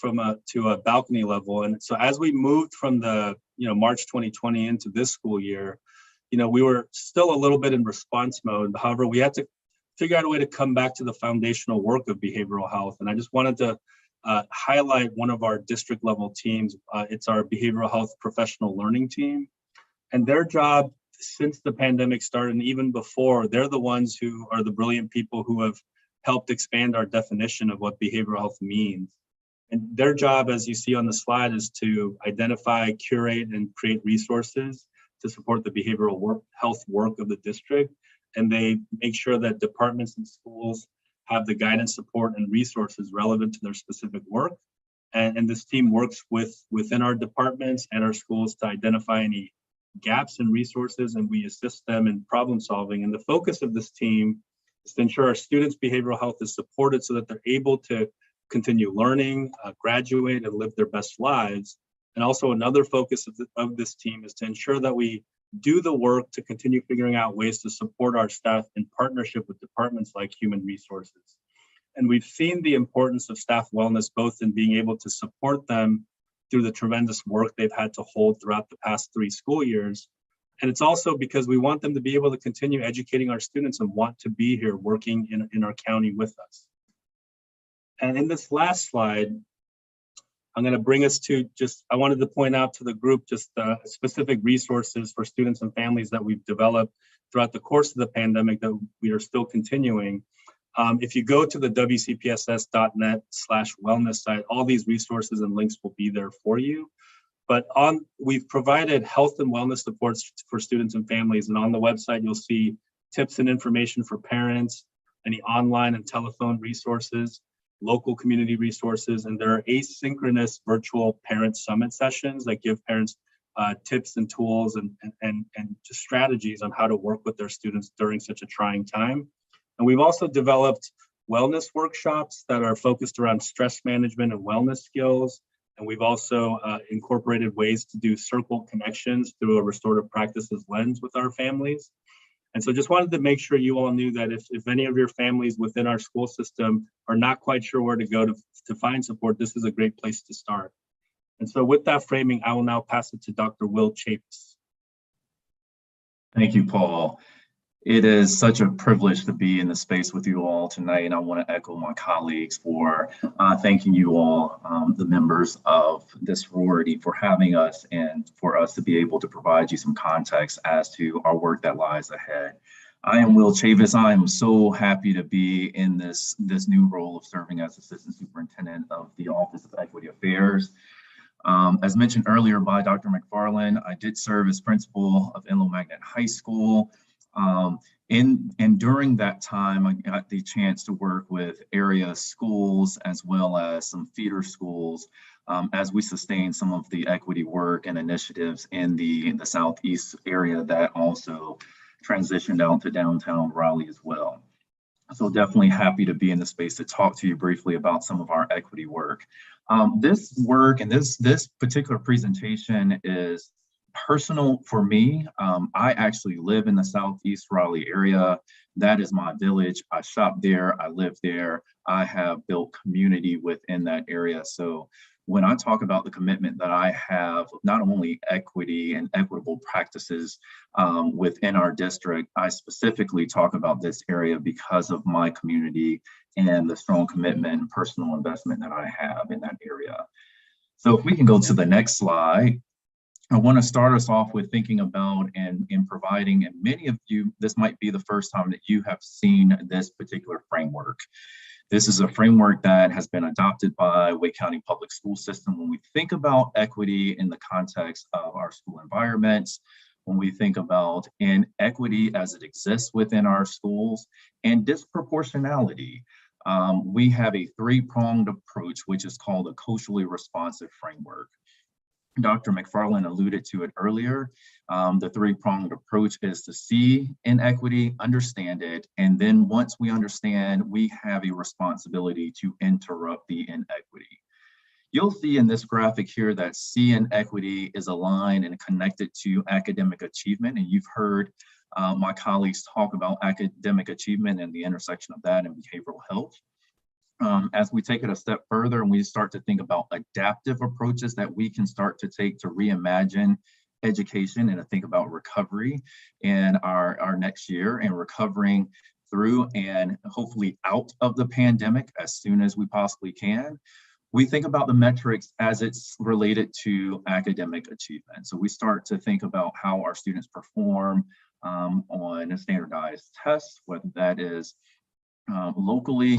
to a balcony level. And so as we moved from the March 2020 into this school year, we were still a little bit in response mode. However, we had to figure out a way to come back to the foundational work of behavioral health. And I just wanted to highlight one of our district level teams. It's our behavioral health professional learning team. And their job since the pandemic started and even before, they're the ones who are the brilliant people who have helped expand our definition of what behavioral health means. And their job, as you see on the slide, is to identify, curate, and create resources to support the behavioral health work of the district. And they make sure that departments and schools have the guidance, support, and resources relevant to their specific work. And this team works within our departments and our schools to identify any gaps in resources, and we assist them in problem solving. And the focus of this team is to ensure our students' behavioral health is supported so that they're able to continue learning, graduate, and live their best lives. And also another focus of this team is to ensure that we do the work to continue figuring out ways to support our staff in partnership with departments like human resources. And we've seen the importance of staff wellness, both in being able to support them through the tremendous work they've had to hold throughout the past 3 school years. And it's also because we want them to be able to continue educating our students and want to be here working in our county with us. And in this last slide, I'm going to bring us to I wanted to point out to the group just specific resources for students and families that we've developed throughout the course of the pandemic that we are still continuing. If you go to the wcpss.net/wellness site, all these resources and links will be there for you. But we've provided health and wellness supports for students and families. And on the website, you'll see tips and information for parents, any online and telephone resources, local community resources, and there are asynchronous virtual parent summit sessions that give parents tips and tools and just strategies on how to work with their students during such a trying time. And we've also developed wellness workshops that are focused around stress management and wellness skills. And we've also incorporated ways to do circle connections through a restorative practices lens with our families. And so just wanted to make sure you all knew that if any of your families within our school system are not quite sure where to go to find support, this is a great place to start. And so with that framing, I will now pass it to Dr. Will Chavez. Thank you, Paul. It is such a privilege to be in the space with you all tonight, and I want to echo my colleagues for thanking you all, the members of this sorority, for having us and for us to be able to provide you some context as to our work that lies ahead. I am Will Chavez. I am so happy to be in this new role of serving as Assistant Superintendent of the Office of Equity Affairs. As mentioned earlier by Dr. McFarland, I did serve as principal of Enloe Magnet High School. And during that time, I got the chance to work with area schools as well as some feeder schools as we sustained some of the equity work and initiatives in the Southeast area that also transitioned out to downtown Raleigh as well. So definitely happy to be in the space to talk to you briefly about some of our equity work. This work and this particular presentation is personal for me. I actually live in the Southeast Raleigh area. That is my village. I shop there, I live there. I have built community within that area. So when I talk about the commitment that I have, not only equity and equitable practices within our district, I specifically talk about this area because of my community and the strong commitment and personal investment that I have in that area. So if we can go to the next slide. I want to start us off with thinking about and providing, and many of you, this might be the first time that you have seen this particular framework. This is a framework that has been adopted by Wake County Public School System when we think about equity in the context of our school environments, when we think about inequity as it exists within our schools, and disproportionality. We have a 3-pronged approach, which is called a culturally responsive framework. Dr. McFarland alluded to it earlier. The 3-pronged approach is to see inequity, understand it, and then once we understand, we have a responsibility to interrupt the inequity. You'll see in this graphic here that C inequity is aligned and connected to academic achievement, and you've heard my colleagues talk about academic achievement and the intersection of that and behavioral health. As we take it a step further and we start to think about adaptive approaches that we can start to take to reimagine education and to think about recovery in our next year and recovering through and hopefully out of the pandemic as soon as we possibly can. We think about the metrics as it's related to academic achievement. So we start to think about how our students perform on standardized tests, whether that is locally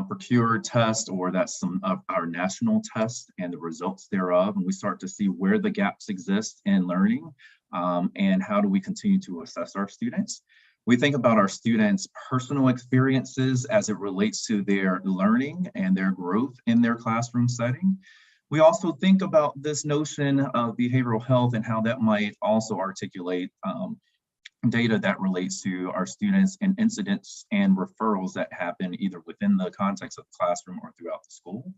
procured tests, or that's some of our national tests and the results thereof. And we start to see where the gaps exist in learning and how do we continue to assess our students. We think about our students' personal experiences as it relates to their learning and their growth in their classroom setting. We also think about this notion of behavioral health and how that might also articulate data that relates to our students and incidents and referrals that happen either within the context of the classroom or throughout the school.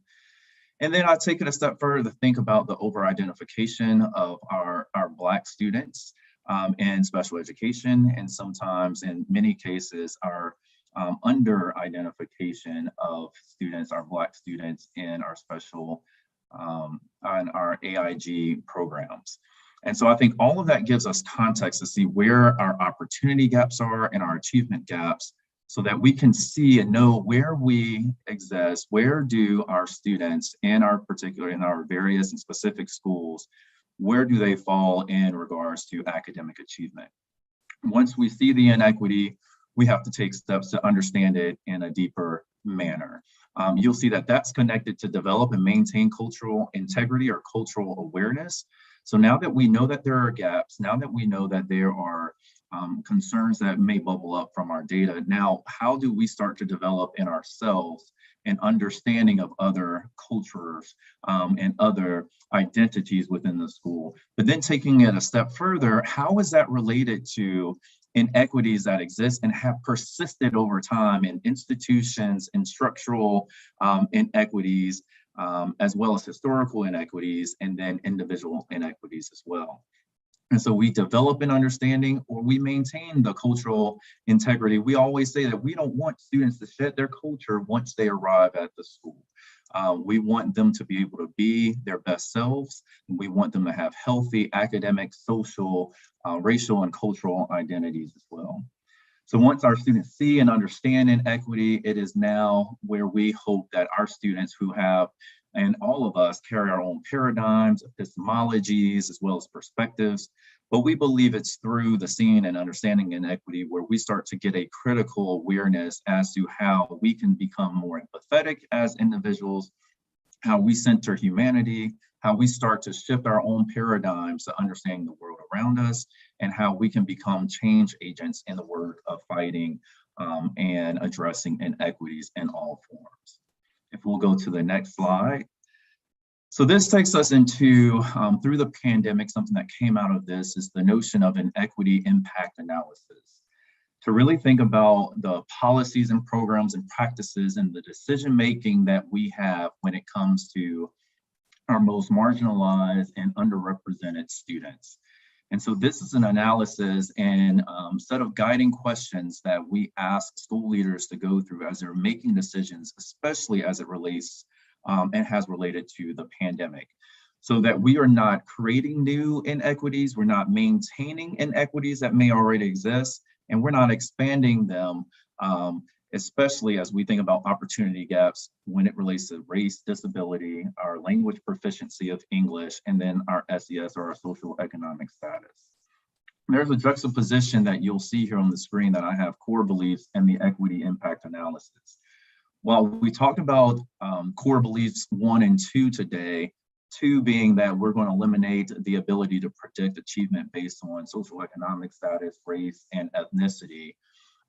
And then I'll take it a step further to think about the over-identification of our Black students in special education, and sometimes in many cases our under-identification of students, our Black students in our special, on our AIG programs. And so I think all of that gives us context to see where our opportunity gaps are and our achievement gaps, so that we can see and know where we exist, where do our students in our various and specific schools, where do they fall in regards to academic achievement. Once we see the inequity, we have to take steps to understand it in a deeper manner. You'll see that that's connected to develop and maintain cultural integrity or cultural awareness. So now that we know that there are gaps, now that we know that there are concerns that may bubble up from our data, now how do we start to develop in ourselves an understanding of other cultures and other identities within the school? But then taking it a step further, how is that related to inequities that exist and have persisted over time in institutions and structural inequities, as well as historical inequities, and then individual inequities as well. And so we develop an understanding, or we maintain the cultural integrity. We always say that we don't want students to shed their culture once they arrive at the school. We want them to be able to be their best selves. We want them to have healthy academic, social, racial, and cultural identities as well. So once our students see and understand inequity, it is now where we hope that our students who have, and all of us, carry our own paradigms, epistemologies, as well as perspectives. But we believe it's through the seeing and understanding inequity where we start to get a critical awareness as to how we can become more empathetic as individuals, how we center humanity, how we start to shift our own paradigms to understanding the world around us, and how we can become change agents in the work of fighting and addressing inequities in all forms. If we'll go to the next slide. So this takes us into, through the pandemic, something that came out of this is the notion of an equity impact analysis. To really think about the policies and programs and practices and the decision-making that we have when it comes to our most marginalized and underrepresented students. And so this is an analysis and set of guiding questions that we ask school leaders to go through as they're making decisions, especially as it relates and has related to the pandemic, so that we are not creating new inequities, we're not maintaining inequities that may already exist, and we're not expanding them, especially as we think about opportunity gaps when it relates to race, disability, our language proficiency of English, and then our SES, or our social economic status. There's a juxtaposition that you'll see here on the screen that I have core beliefs and the equity impact analysis. While we talked about core beliefs 1 and 2 today, 2 being that we're going to eliminate the ability to predict achievement based on social economic status, race, and ethnicity,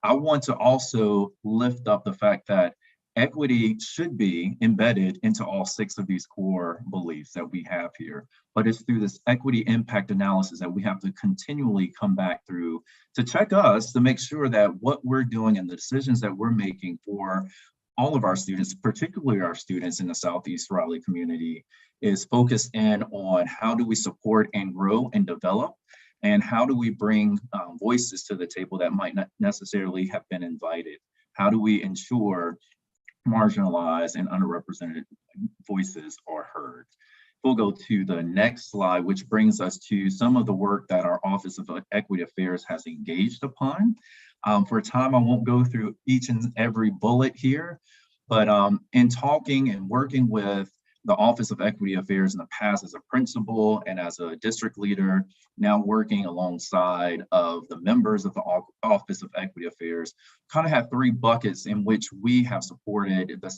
I want to also lift up the fact that equity should be embedded into all 6 of these core beliefs that we have here. But it's through this equity impact analysis that we have to continually come back through to check us to make sure that what we're doing and the decisions that we're making for all of our students, particularly our students in the Southeast Raleigh community, is focused in on how do we support and grow and develop, and how do we bring voices to the table that might not necessarily have been invited? How do we ensure marginalized and underrepresented voices are heard? We'll go to the next slide, which brings us to some of the work that our Office of Equity Affairs has engaged upon. For time, I won't go through each and every bullet here, but in talking and working with the Office of Equity Affairs in the past as a principal and as a district leader, now working alongside of the members of the Office of Equity Affairs, kind of have three buckets in which we have supported the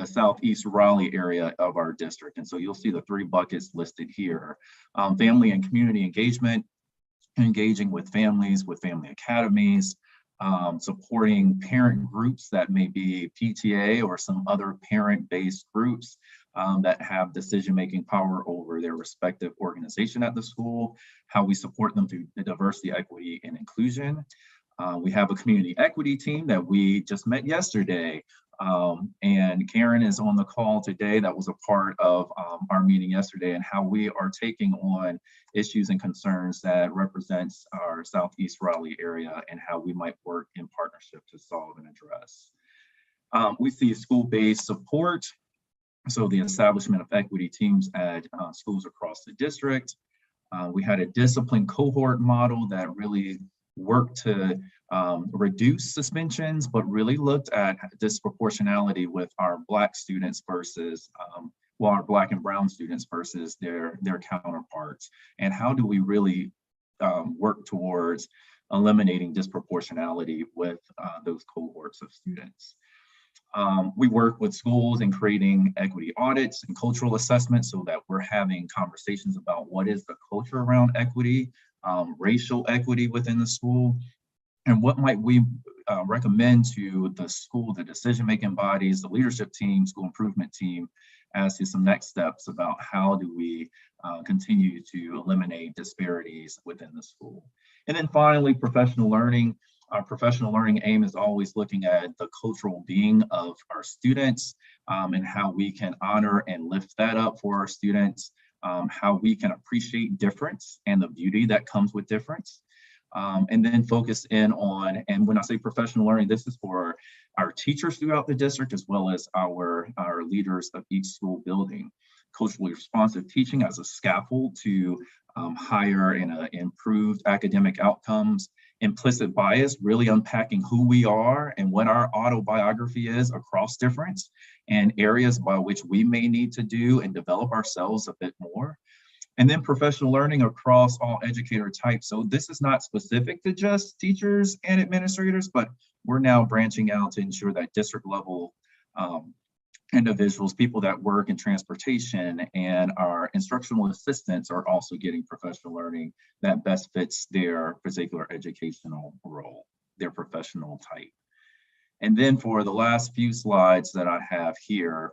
Southeast Raleigh area of our district. And so you'll see the three buckets listed here. Family and community engagement, engaging with families, with family academies, supporting parent groups that may be PTA or some other parent-based groups that have decision-making power over their respective organization at the school, how we support them through the diversity, equity, and inclusion. We have a community equity team that we just met yesterday. And Karen is on the call today. That was a part of our meeting yesterday, and how we are taking on issues and concerns that represents our Southeast Raleigh area and how we might work in partnership to solve and address. We see school-based support. So the establishment of equity teams at schools across the district. We had a discipline cohort model that really worked to reduce suspensions, but really looked at disproportionality with our Black students versus, our Black and Brown students versus their counterparts. And how do we really work towards eliminating disproportionality with those cohorts of students? We work with schools in creating equity audits and cultural assessments so that we're having conversations about what is the culture around equity, racial equity within the school, and what might we recommend to the school, the decision-making bodies, the leadership team, school improvement team, as to some next steps about how do we continue to eliminate disparities within the school. And then finally, professional learning. Our professional learning aim is always looking at the cultural being of our students and how we can honor and lift that up for our students, how we can appreciate difference and the beauty that comes with difference. And then focus in on, and when I say professional learning, this is for our teachers throughout the district, as well as our leaders of each school building. Culturally responsive teaching as a scaffold to higher and improved academic outcomes. Implicit bias, really unpacking who we are and what our autobiography is across difference and areas by which we may need to do and develop ourselves a bit more. And then professional learning across all educator types. So this is not specific to just teachers and administrators, but we're now branching out to ensure that district level individuals, people that work in transportation and our instructional assistants are also getting professional learning that best fits their particular educational role, their professional type. And then for the last few slides that I have here,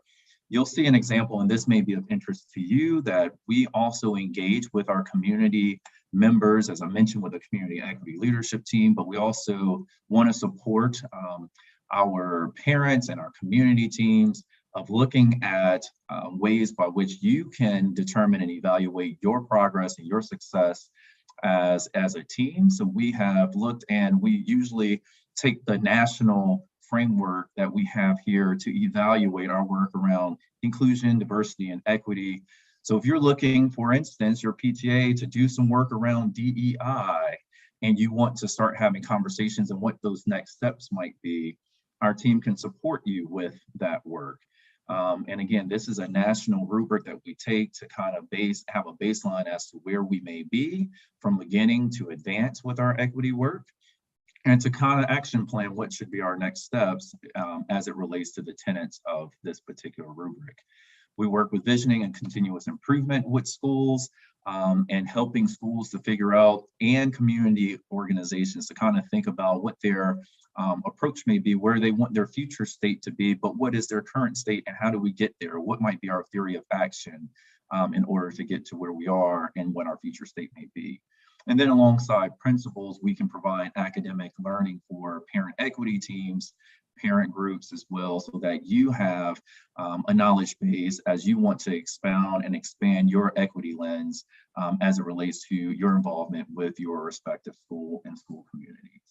you'll see an example, and this may be of interest to you, that we also engage with our community members, as I mentioned, with a community equity leadership team, but we also want to support our parents and our community teams of looking at ways by which you can determine and evaluate your progress and your success as a team. So we have looked, and we usually take the national framework that we have here to evaluate our work around inclusion, diversity, and equity. So if you're looking, for instance, your PTA to do some work around DEI, and you want to start having conversations on what those next steps might be, our team can support you with that work. And again, this is a national rubric that we take to kind of have a baseline as to where we may be from beginning to advance with our equity work, and to kind of action plan what should be our next steps as it relates to the tenets of this particular rubric. We work with visioning and continuous improvement with schools and helping schools to figure out, and community organizations to kind of think about what their approach may be, where they want their future state to be, but what is their current state and how do we get there? What might be our theory of action in order to get to where we are and what our future state may be. And then alongside principals, we can provide academic learning for parent equity teams, parent groups as well, so that you have a knowledge base as you want to expound and expand your equity lens as it relates to your involvement with your respective school and school communities.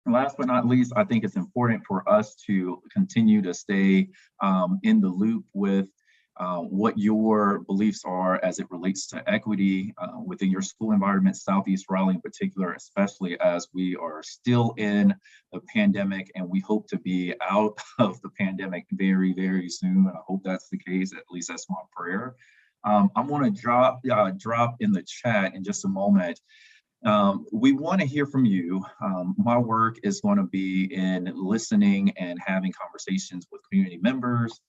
And last but not least, I think it's important for us to continue to stay in the loop with what your beliefs are as it relates to equity within your school environment, Southeast Raleigh in particular, especially as we are still in a pandemic and we hope to be out of the pandemic very, very soon. And I hope that's the case, at least that's my prayer. I'm going to drop in the chat in just a moment. We want to hear from you. My work is going to be in listening and having conversations with community members,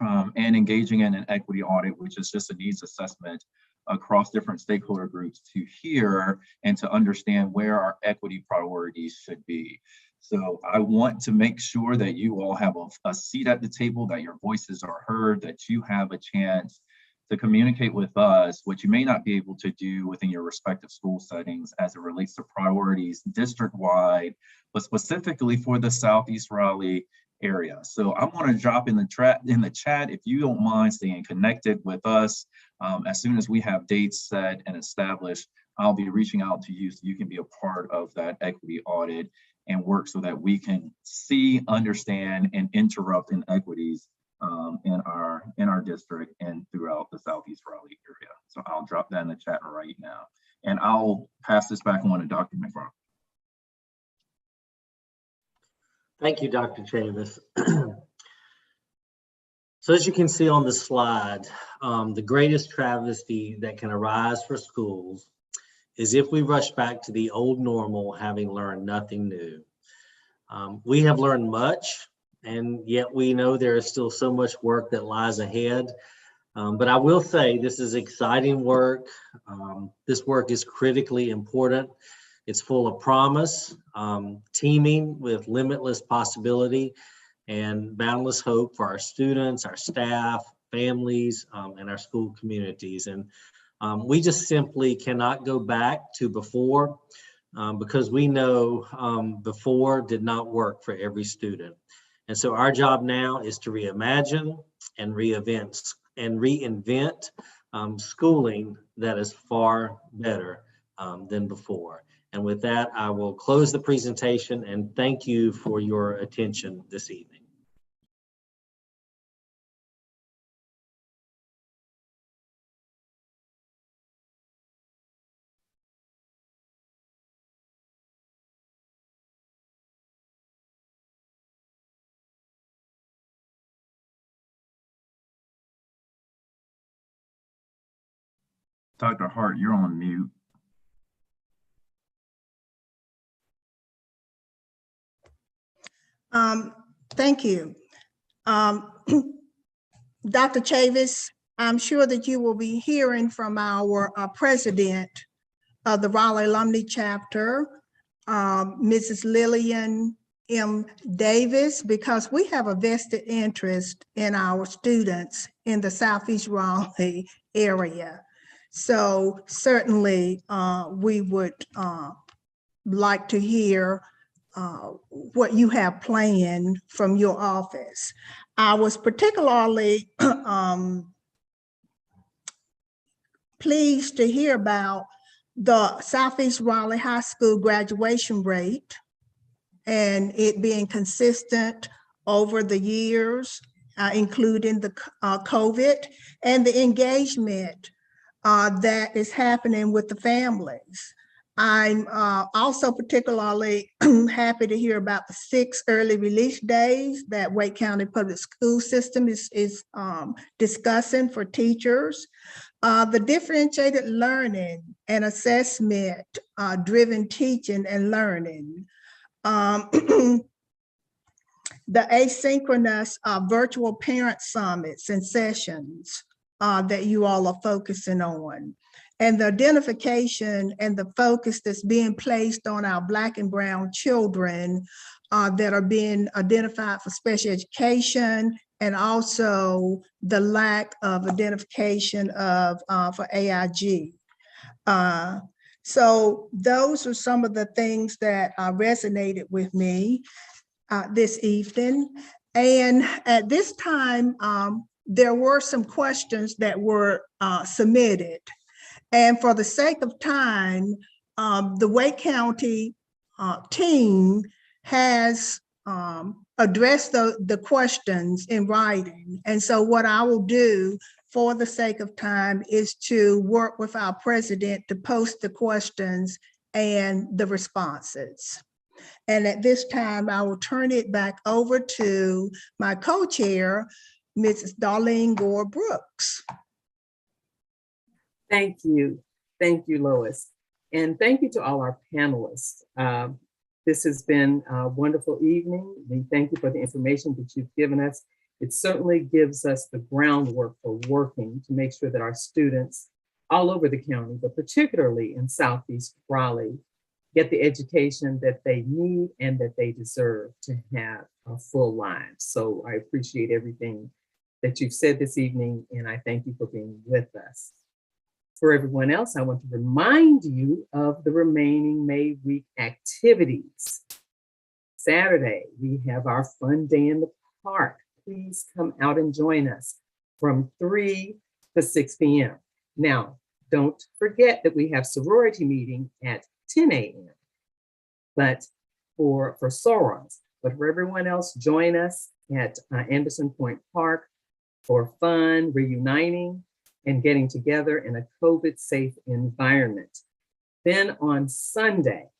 and engaging in an equity audit, which is just a needs assessment across different stakeholder groups to hear and to understand where our equity priorities should be. So I want to make sure that you all have a seat at the table, that your voices are heard, that you have a chance to communicate with us what you may not be able to do within your respective school settings as it relates to priorities district-wide, but specifically for the Southeast Raleigh area. So I'm going to drop in the chat if you don't mind staying connected with us. As soon as we have dates set and established, I'll be reaching out to you so you can be a part of that equity audit and work so that we can see, understand, and interrupt inequities in our district and throughout the Southeast Raleigh area. So I'll drop that in the chat right now, and I'll pass this back on to Dr. McFarland. Thank you, Dr. Chavez. So as you can see on the slide, the greatest travesty that can arise for schools is if we rush back to the old normal, having learned nothing new. We have learned much, and yet we know there is still so much work that lies ahead. But I will say this is exciting work. This work is critically important. It's full of promise, teeming with limitless possibility and boundless hope for our students, our staff, families, and our school communities. And we just simply cannot go back to before because we know before did not work for every student. And so our job now is to reimagine and reinvent schooling that is far better than before. And with that, I will close the presentation and thank you for your attention this evening. Dr. Hart, you're on mute. Thank you. Dr. Chavez, I'm sure that you will be hearing from our president of the Raleigh Alumni Chapter, Mrs. Lillian M. Davis, because we have a vested interest in our students in the Southeast Raleigh area. So certainly we would like to hear what you have planned from your office. I was particularly pleased to hear about the Southeast Raleigh High School graduation rate and it being consistent over the years, including the COVID, and the engagement that is happening with the families. I'm also particularly happy to hear about the 6 early release days that Wake County Public School System is discussing for teachers. The differentiated learning and assessment driven teaching and learning. The asynchronous virtual parent summits and sessions that you all are focusing on. And the identification and the focus that's being placed on our Black and Brown children that are being identified for special education, and also the lack of identification of for AIG. So those are some of the things that resonated with me this evening. And at this time, there were some questions that were submitted. And for the sake of time, the Wake County team has address the questions in writing. And so what I will do for the sake of time is to work with our president to post the questions and the responses. And at this time, I will turn it back over to my co-chair, Mrs. Darlene Gore Brooks. Thank you. Thank you, Lois. And thank you to all our panelists. This has been a wonderful evening. We thank you for the information that you've given us. It certainly gives us the groundwork for working to make sure that our students all over the county, but particularly in Southeast Raleigh, get the education that they need and that they deserve to have a full life. So I appreciate everything that you've said this evening, and I thank you for being with us. For everyone else, I want to remind you of the remaining May week activities. Saturday, we have our fun day in the park. Please come out and join us from 3 to 6 p.m. Now, don't forget that we have sorority meeting at 10 a.m. But for sorors, but for everyone else, join us at Anderson Point Park for fun, reuniting, and getting together in a COVID-safe environment. Then on Sunday,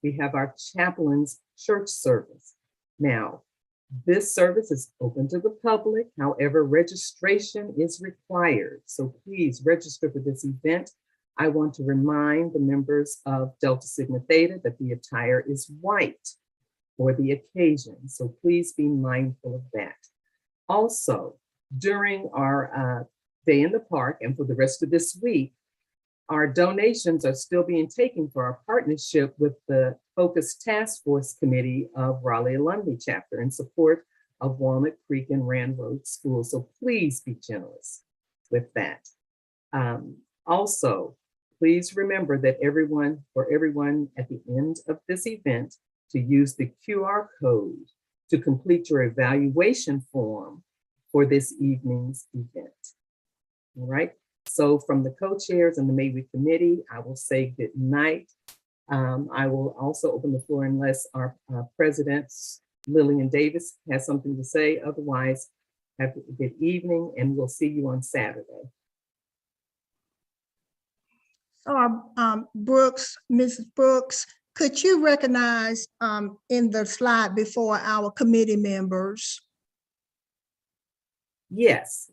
we have our chaplain's church service. Now, this service is open to the public. However, registration is required. So please register for this event. I want to remind the members of Delta Sigma Theta that the attire is white for the occasion. So please be mindful of that. Also, during our day in the park and for the rest of this week, our donations are still being taken for our partnership with the Focus Task Force Committee of Raleigh Alumni Chapter in support of Walnut Creek and Rand Road Schools. So please be generous with that. Also, please remember that for everyone at the end of this event to use the QR code to complete your evaluation form for this evening's event. All right. So from the co-chairs and the May Week Committee, I will say good night. I will also open the floor unless our president, Lillian Davis, has something to say. Otherwise, have a good evening and we'll see you on Saturday. So Brooks, Mrs. Brooks, could you recognize in the slide before our committee members? Yes,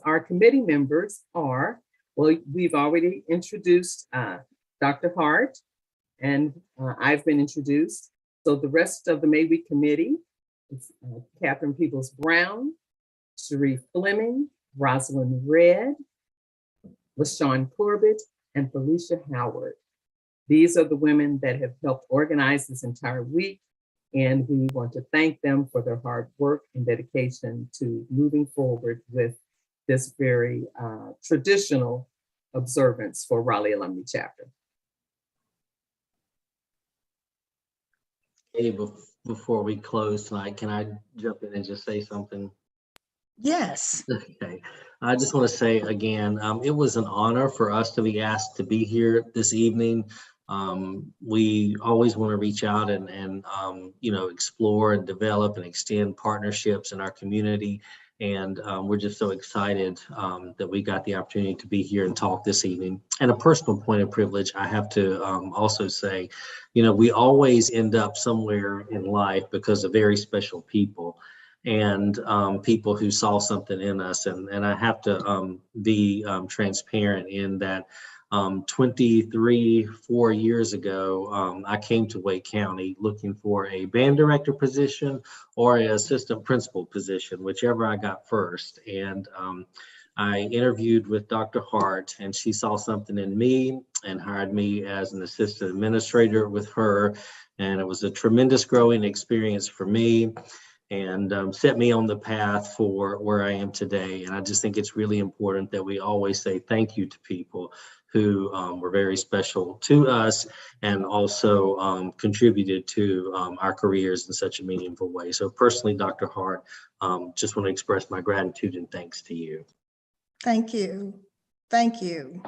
our committee members are, well, we've already introduced Dr. Hart, and I've been introduced. So the rest of the May Week Committee is Catherine Peoples-Brown, Cherie Fleming, Rosalind Redd, LaShawn Corbett, and Felicia Howard. These are the women that have helped organize this entire week, and we want to thank them for their hard work and dedication to moving forward with this very traditional observance for Raleigh Alumni Chapter. Hey, before we close tonight, can I jump in and just say something? Yes. Okay, I just want to say again, it was an honor for us to be asked to be here this evening. We always want to reach out and explore and develop and extend partnerships in our community. And we're just so excited that we got the opportunity to be here and talk this evening. And a personal point of privilege, I have to also say, we always end up somewhere in life because of very special people and people who saw something in us. And I have to be transparent in that 4 years ago, I came to Wake County looking for a band director position or an assistant principal position, whichever I got first. And I interviewed with Dr. Hart, and she saw something in me and hired me as an assistant administrator with her. And it was a tremendous growing experience for me and set me on the path for where I am today. And I just think it's really important that we always say thank you to people who were very special to us and also contributed to our careers in such a meaningful way. So personally, Dr. Hart, just want to express my gratitude and thanks to you. Thank you. Thank you.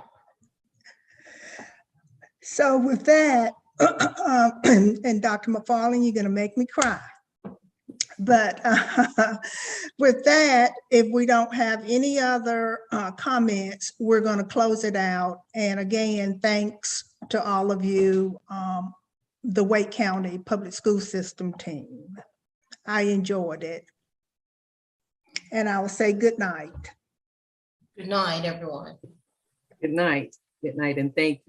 So with that, and Dr. McFarland, you're going to make me cry. But with that, if we don't have any other comments, we're going to close it out. And again, thanks to all of you, the Wake County Public School System team. I enjoyed it. And I will say good night. Good night, everyone. Good night, and thank you.